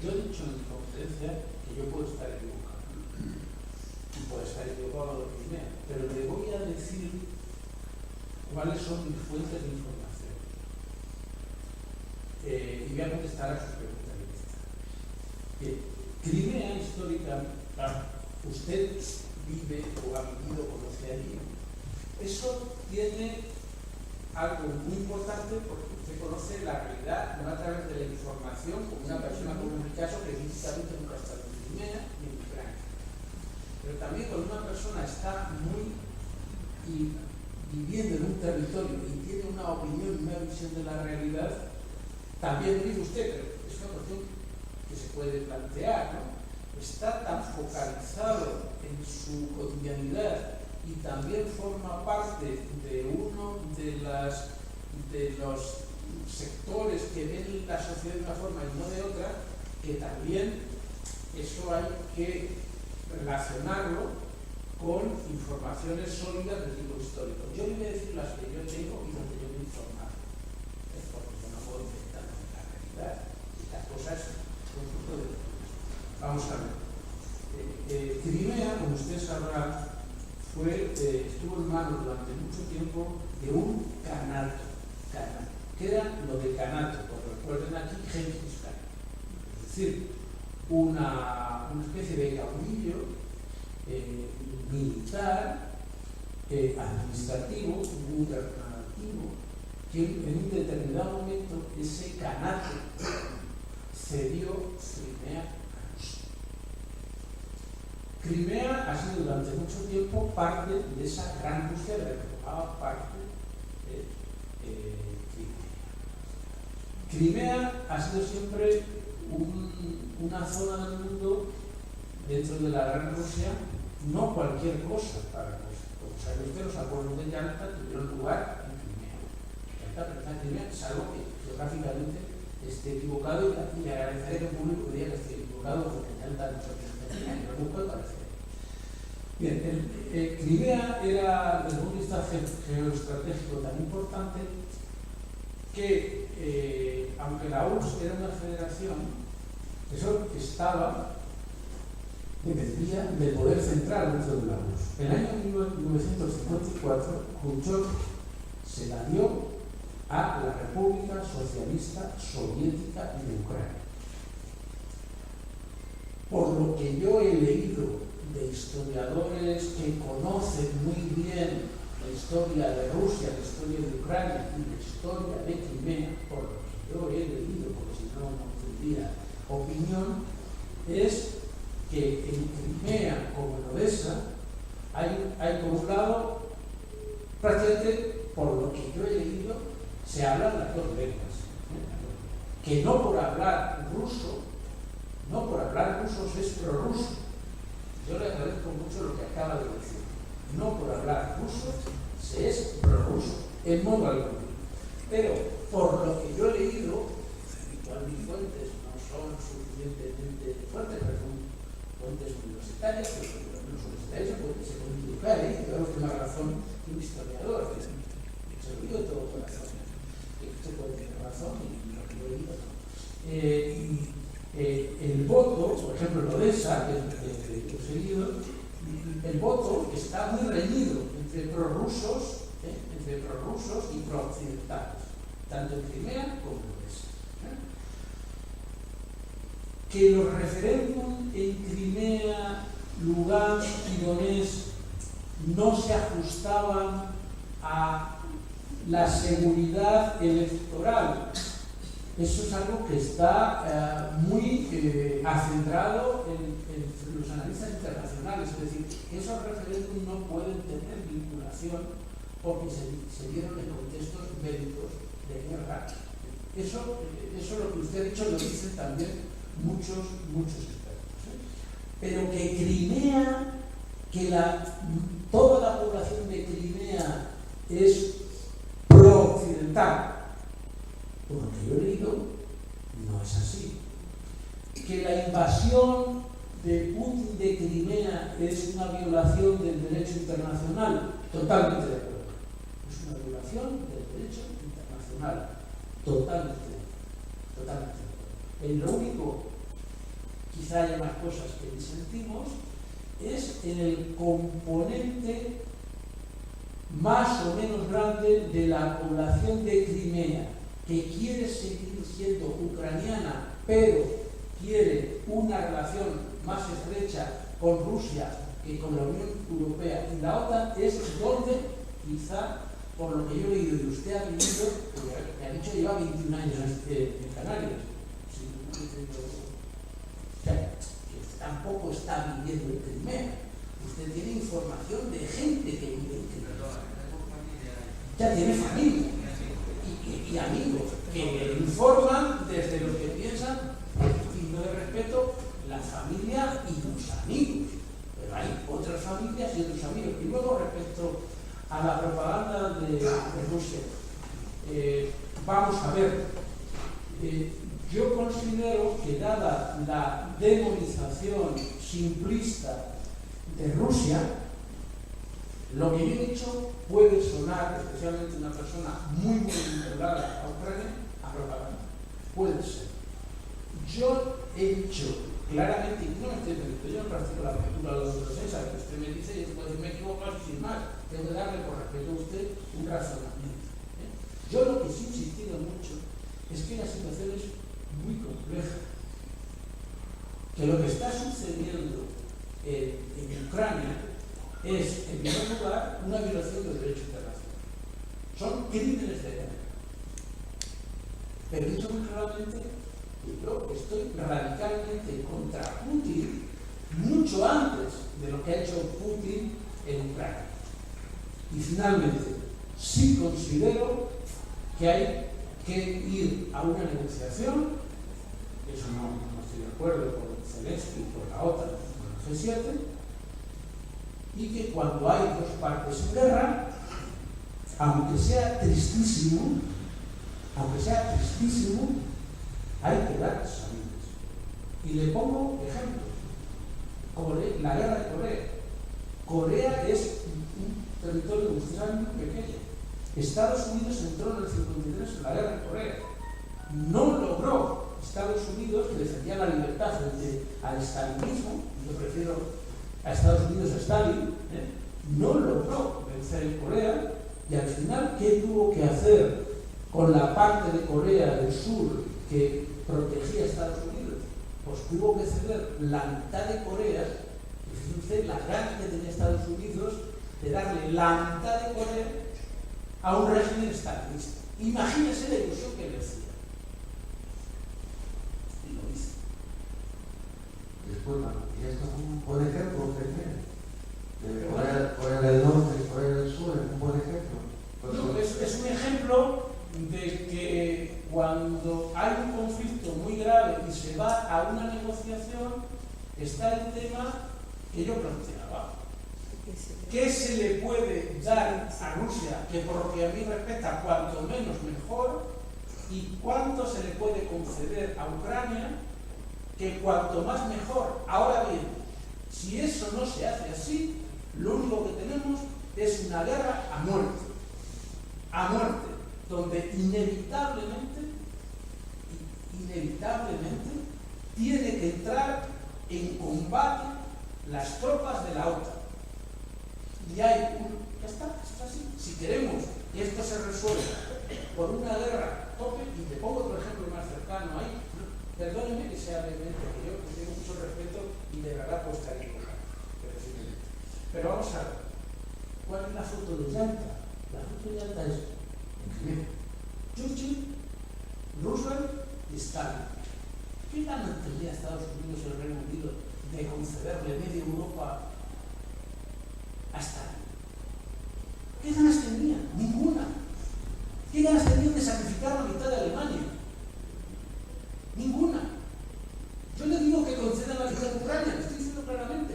Yo he dicho en mi conferencia que yo puedo estar equivocado, y puedo estar equivocado lo que sea, pero le voy a decir cuáles son mis fuentes de información. Y voy a contestar a sus preguntas de vista. Crimea histórica, usted vive o ha vivido, conoce allí. Eso tiene algo muy importante porque usted conoce la realidad no a través de la información, como una persona como en mi caso que físicamente nunca ha estado en Crimea ni en Ucrania. Pero también cuando una persona está muy viviendo en un territorio y tiene una opinión y una visión de la realidad, también vive usted, pero es una cuestión que se puede plantear, ¿no? Está tan focalizado en su cotidianidad y también forma parte de uno de los sectores que ven la sociedad de una forma y no de otra, que también eso hay que relacionarlo con informaciones sólidas de tipo histórico. Yo le voy a decir las que yo tengo y donde yo me he informado, porque yo no puedo inventar la realidad. Estas cosas son fruto de... Vamos a ver. Crimea, como usted sabrá, estuvo en manos durante mucho tiempo de un kanato. ¿Qué era lo de kanato? Pues recuerden aquí Genghis Khan. Es decir, una especie de caudillo militar, administrativo, gubernativo, que en un determinado momento ese kanato cedió Crimea a Rusia. Crimea ha sido durante mucho tiempo parte de esa gran Rusia de la que formaba parte de Crimea ha sido siempre una zona del mundo dentro de la Gran Rusia, no cualquier cosa para Rusia. Como saben ustedes, los acuerdos de Yalta tuvieron lugar en Crimea. Yalta pertenece a Crimea, salvo que geográficamente esté equivocado, y le agradeceré que el público diga que esté equivocado, porque Yalta no pertenece a Crimea, y lo busco y parece. Bien, Crimea era, desde un punto de vista geoestratégico tan importante, que aunque la URSS era una federación, eso dependía del poder central dentro de la URSS. En el año 1954, Khrushchev se la dio a la República Socialista Soviética de Ucrania. Por lo que yo he leído de historiadores que conocen muy bien la historia de Rusia, la historia de Ucrania y la historia de Crimea, por lo que yo he leído, porque si no, no tendría opinión, es que en Crimea, como en Odessa, hay por un lado, prácticamente, por lo que yo he leído, se hablan las dos lenguas. Que no por hablar ruso es prorruso. Yo le agradezco mucho lo que acaba de decir. No por hablar ruso se es prorruso, en modo alguno. Pero, por lo que yo he leído, igual mis fuentes no son suficientemente fuertes, pero son fuentes universitarias, pero los universitarios se pueden equivocar, digamos que más razón que un historiador, que se lo digo de todo corazón, que usted puede tener razón y lo que yo he leído no. El voto, por ejemplo en Odessa, que he seguido, el voto está muy reñido entre prorrusos y prooccidentales, tanto en Crimea como en Odessa. Que los referéndum en Crimea, Lugansk y Donetsk no se ajustaban a la seguridad electoral. Eso es algo que está muy acentrado en los analistas internacionales. Es decir, esos referéndums no pueden tener vinculación porque se dieron en contextos bélicos de guerra. Eso lo que usted ha dicho lo dicen también muchos expertos. Pero que Crimea, toda la población de Crimea es pro-occidental, por lo que yo he leído, no es así. Que la invasión de Putin de Crimea es una violación del derecho internacional, totalmente de acuerdo. Es una violación del derecho internacional, totalmente de acuerdo. En lo único, quizá haya más cosas que disentimos, es en el componente más o menos grande de la población de Crimea, que quiere seguir siendo ucraniana, pero quiere una relación más estrecha con Rusia que con la Unión Europea y la OTAN, es donde, quizá, por lo que yo he leído y usted ha vivido, porque me ha dicho que lleva 21 años en Canarias, o sea, que tampoco está viviendo en Crimea. Usted tiene información de gente que vive en Crimea. Ya tiene familia y amigos que informan desde lo que piensan, digno de respeto, la familia y los amigos. Pero hay otras familias y otros amigos. Y luego, respecto a la propaganda de Rusia, vamos a ver, yo considero que dada la demonización simplista de Rusia, Lo que yo he dicho puede sonar, especialmente una persona muy vinculada a Ucrania, a propaganda. Puede ser. Yo he dicho claramente, y no me estoy entendiendo, yo no practico la lectura de los defensa, que usted me dice y después me equivoco sin más. Tengo que darle por respeto a usted un razonamiento. Yo lo que sí he insistido mucho es que la situación es muy compleja. Que lo que está sucediendo en Ucrania es, en primer lugar, una violación del derecho internacional. Son crímenes de guerra. Pero he dicho muy claramente que yo estoy radicalmente contra Putin mucho antes de lo que ha hecho Putin en Ucrania. Y finalmente, sí considero que hay que ir a una negociación, eso no estoy de acuerdo con Zelensky, con la OTAN, con el G7, y que cuando hay dos partes en guerra, aunque sea tristísimo, hay que dar salidas. Y le pongo ejemplos, como la guerra de Corea. Corea es un territorio industrial muy pequeño. Estados Unidos entró en el 53 en la guerra de Corea. No logró Estados Unidos, que defendía la libertad frente al estalinismo, yo prefiero a Estados Unidos a Stalin, no logró vencer en Corea, y al final, ¿qué tuvo que hacer con la parte de Corea del Sur que protegía a Estados Unidos? Pues tuvo que ceder la mitad de Corea, y fíjense las ganas que tenía Estados Unidos de darle la mitad de Corea a un régimen estalinista. Imagínense la ilusión que le hacía. Y lo hizo. Disculpa, y esto es un buen ejemplo que tiene. Corea del Norte y Corea del Sur es un buen ejemplo. No, es un ejemplo de que cuando hay un conflicto muy grave y se va a una negociación, está el tema que yo planteaba. ¿Qué se le puede dar a Rusia, que por lo que a mí respecta, cuanto menos mejor, y cuánto se le puede conceder a Ucrania, que cuanto más mejor? Ahora bien, si eso no se hace así, lo único que tenemos es una guerra a muerte, donde inevitablemente tiene que entrar en combate las tropas de la OTAN. Y hay ya está, es así. Si queremos que esto se resuelva por una guerra tope, y te pongo otro ejemplo más cercano ahí, perdónenme que sea vehemente, que yo tengo mucho respeto y de verdad puedo estar equivocado, pero vamos a ver, ¿cuál es la foto de Yalta? La foto de Yalta es en Crimea. Churchill, Roosevelt y Stalin. ¿Qué ganas tendría Estados Unidos y el Reino Unido de concederle media Europa a Stalin? ¿Qué ganas tendrían? Ninguna. ¿Qué ganas tendrían de sacrificar la mitad de Alemania? Ninguna. Yo le digo que concedan la mitad de Ucrania, lo estoy diciendo claramente.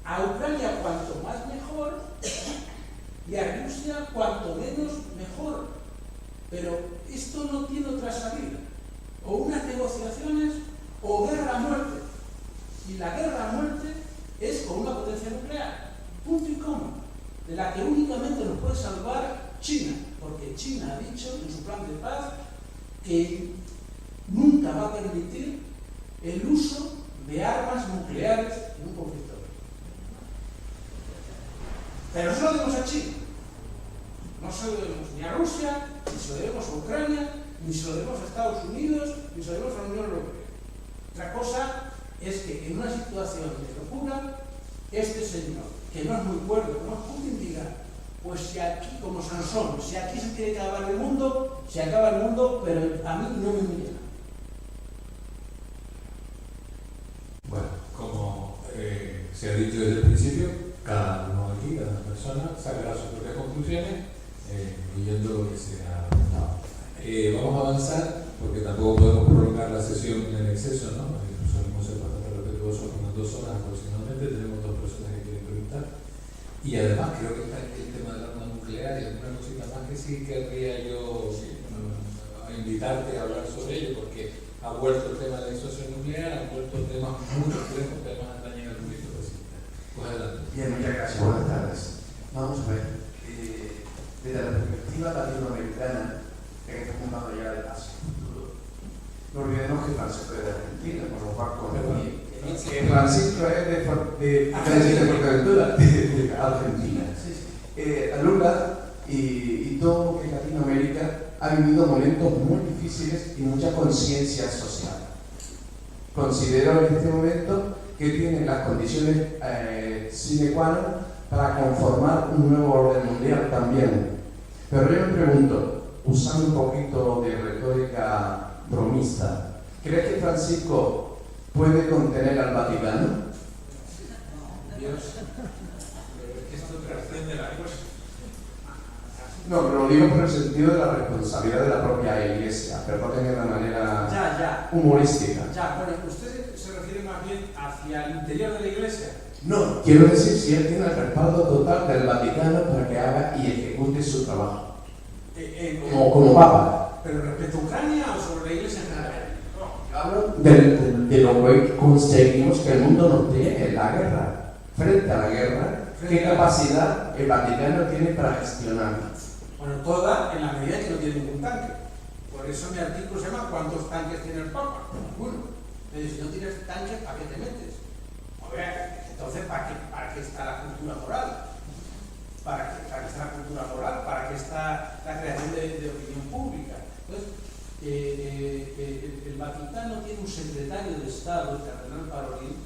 A Ucrania cuanto más mejor, y a Rusia cuanto menos mejor. Pero esto no tiene otra salida. O unas negociaciones o guerra a muerte. Y la guerra a muerte es con una potencia nuclear. Punto y coma. De la que únicamente nos puede salvar China. Porque China ha dicho en su plan de paz que nunca va a permitir el uso de armas nucleares en un conflicto. Pero no se lo debemos a China. No se lo debemos ni a Rusia, ni se lo debemos a Ucrania, ni se lo debemos a Estados Unidos, ni se lo debemos a la Unión Europea. Otra cosa es que en una situación de locura, este señor, que no es muy cuerdo, como es Putin, diga, pues si aquí, como Sansón, si aquí se tiene que acabar el mundo, se acaba el mundo, pero a mí no me mira. Bueno, como se ha dicho desde el principio, cada uno aquí, cada persona, sacará sus propias conclusiones leyendo lo que se ha hablado. Vamos a avanzar, porque tampoco podemos prolongar la sesión en exceso, ¿no? Solemos ser bastante respetuosos, unas 2 horas aproximadamente, tenemos 2 personas que quieren preguntar. Y además creo que está aquí el tema del arma nuclear y alguna cosita más que sí querría yo invitarte a hablar sobre ello, porque ha vuelto el tema de la disuasión nuclear, ha vuelto temas muy complejos que además atañen al conflicto reciente. Pues adelante. Bien, muchas gracias. Buenas tardes. Vamos a ver. Desde la perspectiva latinoamericana, ya que estamos hablando ya del Asia futuro, no olvidemos que Francisco es de Argentina, por lo cual que Francisco es de Fuerteventura, de Argentina. Lula y todo lo que es Latinoamérica ha vivido momentos muy difíciles y mucha conciencia social. Considero en este momento que tiene las condiciones sine qua non para conformar un nuevo orden mundial también. Pero yo me pregunto, usando un poquito de retórica bromista, ¿crees que Francisco puede contener al Vaticano? Dios, esto trasciende la cosa. No, pero lo digo por el sentido de la responsabilidad de la propia Iglesia, perdónenme de una manera humorística. Ya, bueno, ¿usted se refiere más bien hacia el interior de la Iglesia? No, quiero decir si él tiene el respaldo total del Vaticano para que haga y ejecute su trabajo. Como Papa. ¿Pero respecto a Ucrania o sobre la Iglesia en general? Yo hablo de lo que conseguimos que el mundo nos dé en la guerra. Frente a la guerra, ¿qué capacidad el Vaticano tiene para gestionarla? Bueno, toda en la medida que no tiene ningún tanque. Por eso mi artículo se llama ¿cuántos tanques tiene el Papa? Ninguno. Entonces, si no tienes tanques, ¿para qué te metes? Entonces, ¿para qué está la cultura moral? ¿Para qué está la cultura moral? ¿Para qué está la creación de opinión pública? Entonces, el Vaticano tiene un secretario de Estado, el cardenal Parolin,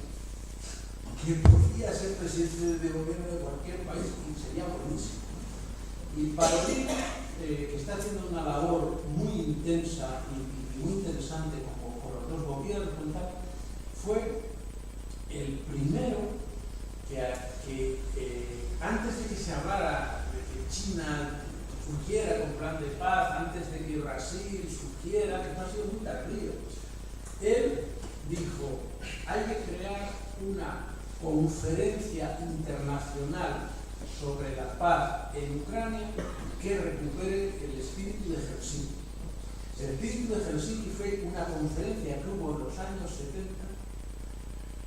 que podría ser presidente de gobierno de cualquier país y sería buenísimo. Y Parolin, que está haciendo una labor muy intensa y muy interesante como con los dos gobiernos, fue el primero que antes de que se hablara de que China surgiera con plan de paz, antes de que Brasil surgiera, que no ha sido muy tardío, él dijo, hay que crear una conferencia internacional sobre la paz en Ucrania que recupere el espíritu de Helsinki. El espíritu de Helsinki fue una conferencia que hubo en los años 70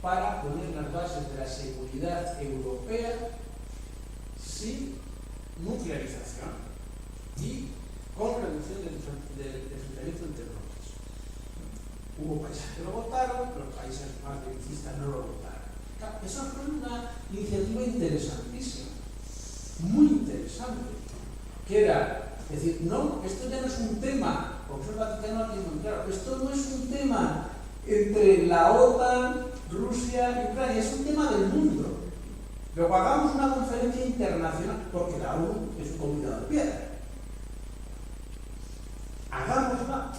para poner las bases de la seguridad europea sin nuclearización y con reducción del enfrentamiento entre bloques. Hubo países que lo votaron, los países más delicistas no lo votaron. Eso fue una iniciativa interesantísima, muy interesante, que era decir, no, esto ya no es un tema, porque el Vaticano ha tenido muy claro, esto no es un tema entre la OTAN, Rusia y Ucrania, es un tema del mundo. Luego hagamos una conferencia internacional, porque la ONU es un convidado de piedra. Hagámosla,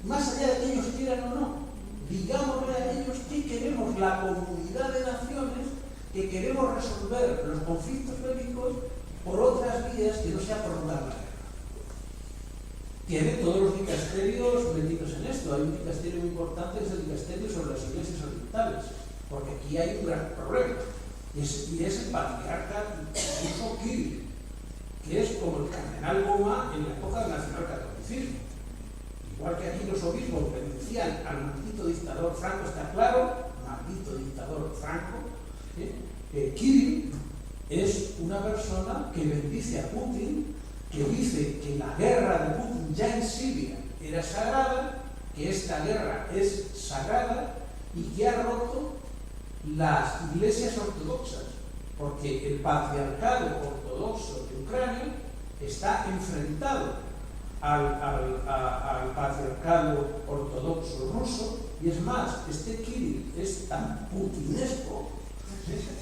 más allá de que ellos quieran o no, digámosle a ellos que queremos la comunidad de naciones, que queremos resolver los conflictos bélicos por otras vías que no sea prolongar la guerra. Tiene todos los dicasterios metidos en esto. Hay un dicasterio muy importante, que es el dicasterio sobre las iglesias orientales, porque aquí hay un gran problema, y es el patriarca ruso Kirill, que es como el cardenal Goma en la época del nacionalcatolicismo. Igual que aquí los obispos bendecían al maldito dictador Franco, está claro, maldito dictador Franco, Kirill es una persona que bendice a Putin, que dice que la guerra de Putin ya en Siria era sagrada, que esta guerra es sagrada y que ha roto las iglesias ortodoxas, porque el patriarcado ortodoxo de Ucrania está enfrentado al patriarcado ortodoxo ruso, y es más, este Kirill es tan putinesco,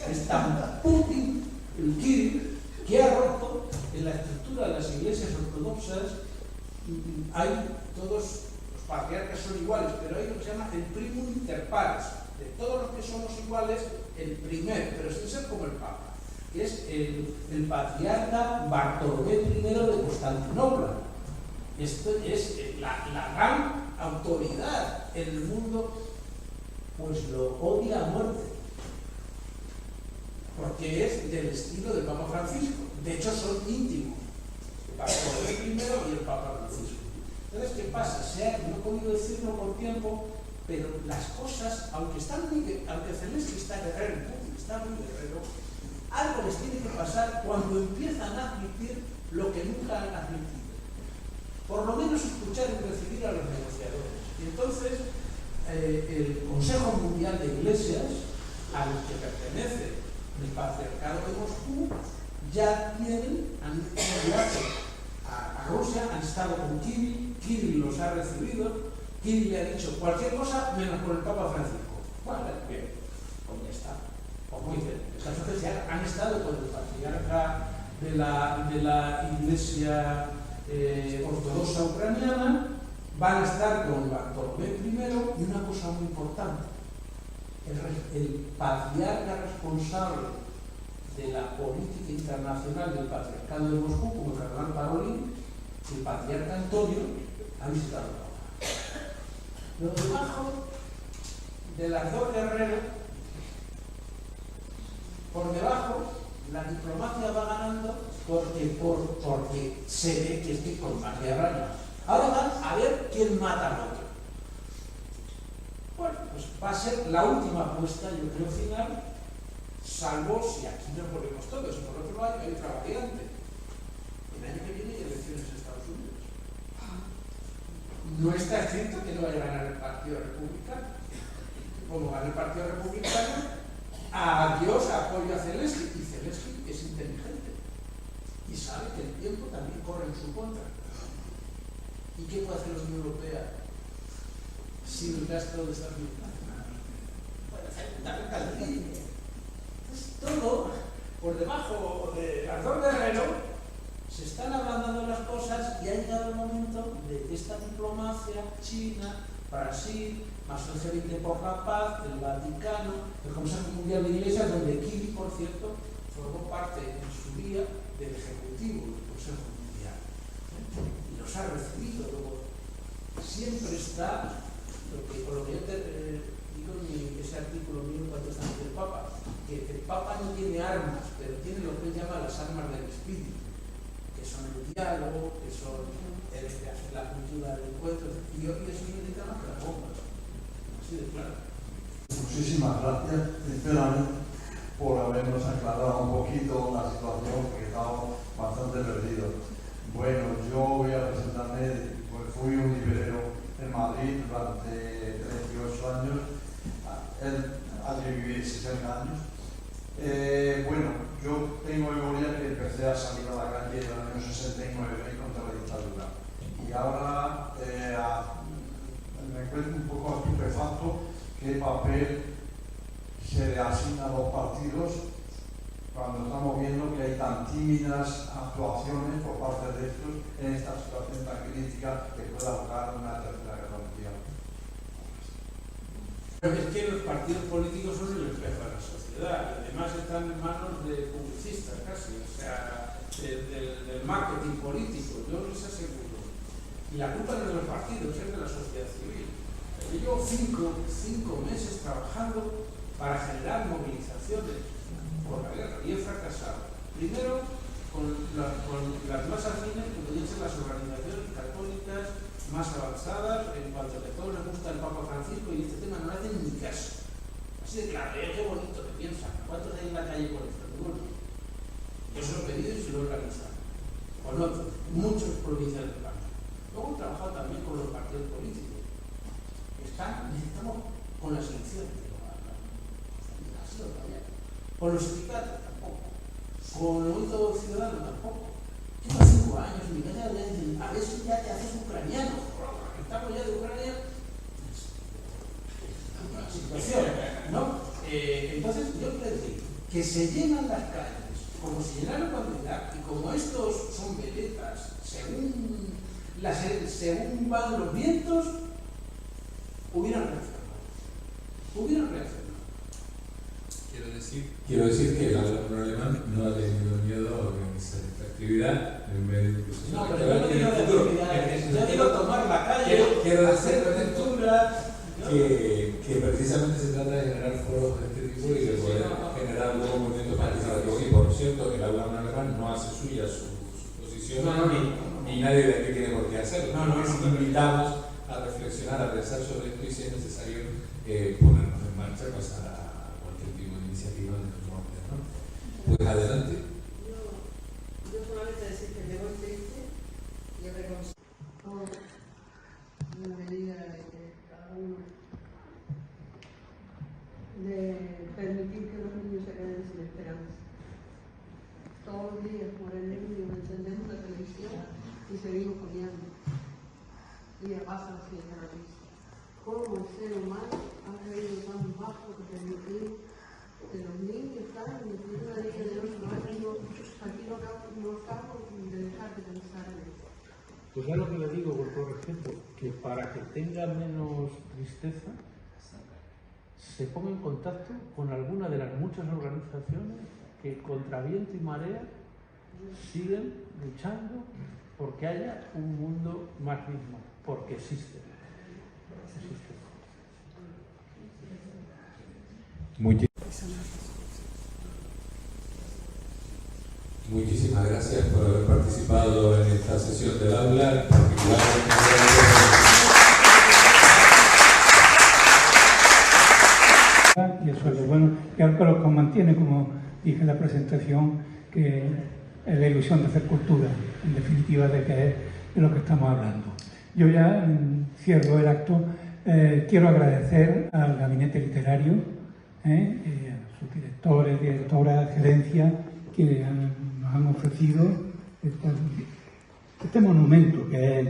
es tan Putin el Kirill, que ha roto en la estructura de las iglesias ortodoxas. Hay todos los patriarcas son iguales, pero hay lo que se llama el primum inter pares, de todos los que somos iguales, el primero, pero sin ser como el Papa, que es el patriarca Bartolomé I de Constantinopla. Esto es la gran autoridad en el mundo, pues lo odia a muerte, porque es del estilo del Papa Francisco. De hecho, son íntimos, el Bartolomé I y el Papa Francisco. Entonces, ¿qué pasa? No he podido decirlo por tiempo, pero las cosas, aunque Zelensky está guerrero, Putin está muy guerrero, algo les tiene que pasar cuando empiezan a admitir lo que nunca han admitido. Por lo menos escuchar y recibir a los negociadores. Y entonces, el Consejo Mundial de Iglesias, al que pertenece el Patriarcado de Moscú, ya han enviado a Rusia, han estado con Kirill los ha recibido, Kirill le ha dicho cualquier cosa menos con el Papa Francisco. Vale, bien, pues ya está. Como dicen, estas veces ya han estado con el patriarca de la Iglesia ortodoxa ucraniana, van a estar con Bartolomé I, y una cosa muy importante, el patriarca responsable de la política internacional del Patriarcado de Moscú, como el cardenal Parolin, el patriarca Antonio, ha visitado el Papa. Lo debajo de las dos guerreras, por debajo, la diplomacia va ganando porque se ve que estoy con más guerra. Ahora van a ver quién mata al otro. Bueno, pues va a ser la última apuesta, yo creo, final, salvo si aquí nos volvemos todos. Por otro lado, hay otra variante. El año que viene hay elecciones en Estados Unidos. No está escrito que no vaya a ganar el Partido Republicano. Como gana el Partido Republicano, adiós apoyo a Zelensky. Y Zelensky es inteligente y sabe que el tiempo también corre en su contra. ¿Y qué puede hacer la Unión Europea sin el gasto de Estados Unidos? Puede hacer una alcaldía. Entonces, todo por debajo de las dos guerreros se están ablandando las cosas y ha llegado el momento de esta diplomacia China, Brasil, más el G20 por la Paz, el Vaticano, el Consejo Mundial de Iglesias, donde Kirill, por cierto, formó parte en su día del Ejecutivo del Consejo Mundial. Y los ha recibido. Luego, siempre está, por lo que yo digo en ese artículo mío cuando está del Papa, que el Papa no tiene armas, pero tiene lo que él llama las armas del espíritu, que son el diálogo, que son la cultura del encuentro, y hoy eso necesita más que las bombas. Así de claro. Muchísimas gracias, sinceramente, por habernos aclarado un poquito la situación, porque estábamos bastante perdidos. Bueno, yo voy a presentarme, pues fui un librero en Madrid durante 38 años, allí viví 60 años. Bueno, yo tengo memoria que empecé a salir a la calle en el año 69 contra la dictadura. Y ahora me encuentro un poco estupefacto qué papel se le asigna a los partidos cuando estamos viendo que hay tan tímidas actuaciones por parte de estos en esta situación tan crítica que pueda buscar una tercera guerra mundial. Pero es que los partidos políticos son el espejo de la sociedad y además están en manos de publicistas casi, o sea, del marketing político, yo les aseguro. Y la culpa no es de los partidos, es de la sociedad civil. Yo llevo cinco meses trabajando para generar movilizaciones por la guerra y he fracasado. Primero, con las más afines, que podrían ser las organizaciones católicas más avanzadas, en cuanto a que todos les gusta el Papa Francisco y este tema no le hacen ni caso. Así de claro, qué bonito que piensan. ¿Cuántos hay en la calle por esto? Bueno, yo se lo he pedido y se lo he organizado. Con otros, muchos provincias del país. Luego he trabajado también con los partidos políticos. Necesitamos con las elecciones. Con los sindicatos tampoco. Con el movimiento ciudadano tampoco. Llevo 5 años en mi casa ya dicen, a ver si ya te haces ucraniano. Estamos ya de Ucrania. Una situación, ¿no? Entonces yo quiero decir que se llenan las calles, como se llenaron cuando Irak, y como estos son veletas, según van los vientos, hubieran reaccionado. Quiero decir que el gobierno alemán no ha tenido miedo a organizar esta actividad en medio incluso. No, pero yo no digo de actividades, yo digo tomar la calle, quiero hacer lectura. Que precisamente se trata de generar foros de este tipo y de poder generar luego movimientos participativos. Y por cierto, el gobierno alemán no hace suya su posición, ni nadie de aquí tiene por qué hacerlo. Invitamos a reflexionar, a pensar sobre esto y si es necesario ponernos en marcha pues, a cualquier tipo de iniciativa de nuestro orden, ¿no? Pues adelante. Yo solamente decir que me voy triste y reconozco una medida de que cada uno de permitir que los niños se queden sin esperanza. Todos los días por el niño encendemos la televisión y seguimos poniendo. Y ya pasan así de revista. ¿Cómo el ser humano ha caído tan bajo que permitir que los niños están metidos en la línea de 8 años? Aquí no acabo de dejar de pensar en eso. Pues ya lo que le digo con todo respeto, que para que tenga menos tristeza, se ponga en contacto con alguna de las muchas organizaciones que contra viento y marea siguen luchando porque haya un mundo más digno, porque existe. Muchísimas gracias por haber participado en esta sesión del aula, en particular. Y eso es lo bueno, y algo que lo mantiene, como dije en la presentación, que es la ilusión de hacer cultura, en definitiva, de que es de lo que estamos hablando. Yo ya cierro el acto. Quiero agradecer al gabinete literario, a sus directores, directoras, gerencia, que nos han ofrecido este monumento que es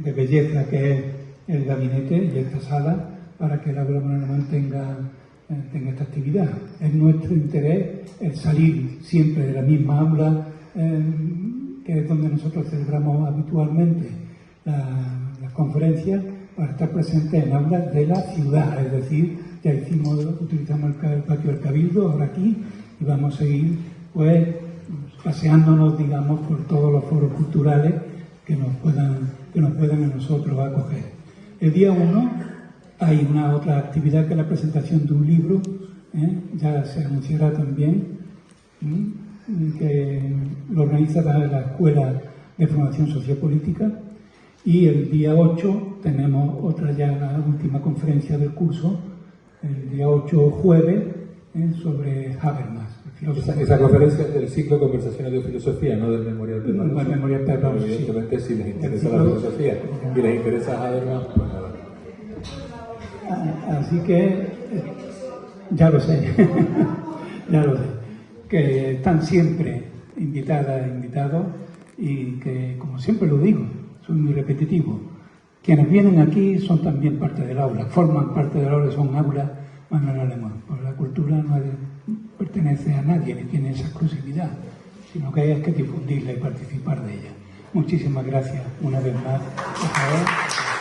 de belleza, que es el gabinete y esta sala, para que el aula Manuel tenga esta actividad. Es nuestro interés el salir siempre de la misma aula, que es donde nosotros celebramos habitualmente las conferencias, para estar presentes en aulas de la ciudad. Es decir, ya utilizamos el patio del Cabildo, ahora aquí, y vamos a seguir pues paseándonos, digamos, por todos los foros culturales que nos puedan a nosotros acoger. El día 1 hay una otra actividad, que es la presentación de un libro, ya se anunciará también, que lo organiza la Escuela de Formación Sociopolítica, y el día 8 tenemos otra, ya la última conferencia del curso, el día 8 jueves, sobre Habermas. Esa conferencia es del ciclo Conversaciones de Filosofía, no del Memorial Pepe Alonso. El Memorial Pepe Alonso, evidentemente, si les interesa la filosofía y les interesa Habermas, pues nada. Así que, ya lo sé, ya lo sé, que están siempre invitadas e invitados, y que, como siempre lo digo, soy muy repetitivo, quienes vienen aquí son también parte del aula, forman parte del aula, son aulas Manuel Alemán. Pues la cultura no pertenece a nadie ni tiene esa exclusividad, sino que hay que difundirla y participar de ella. Muchísimas gracias una vez más. Por favor.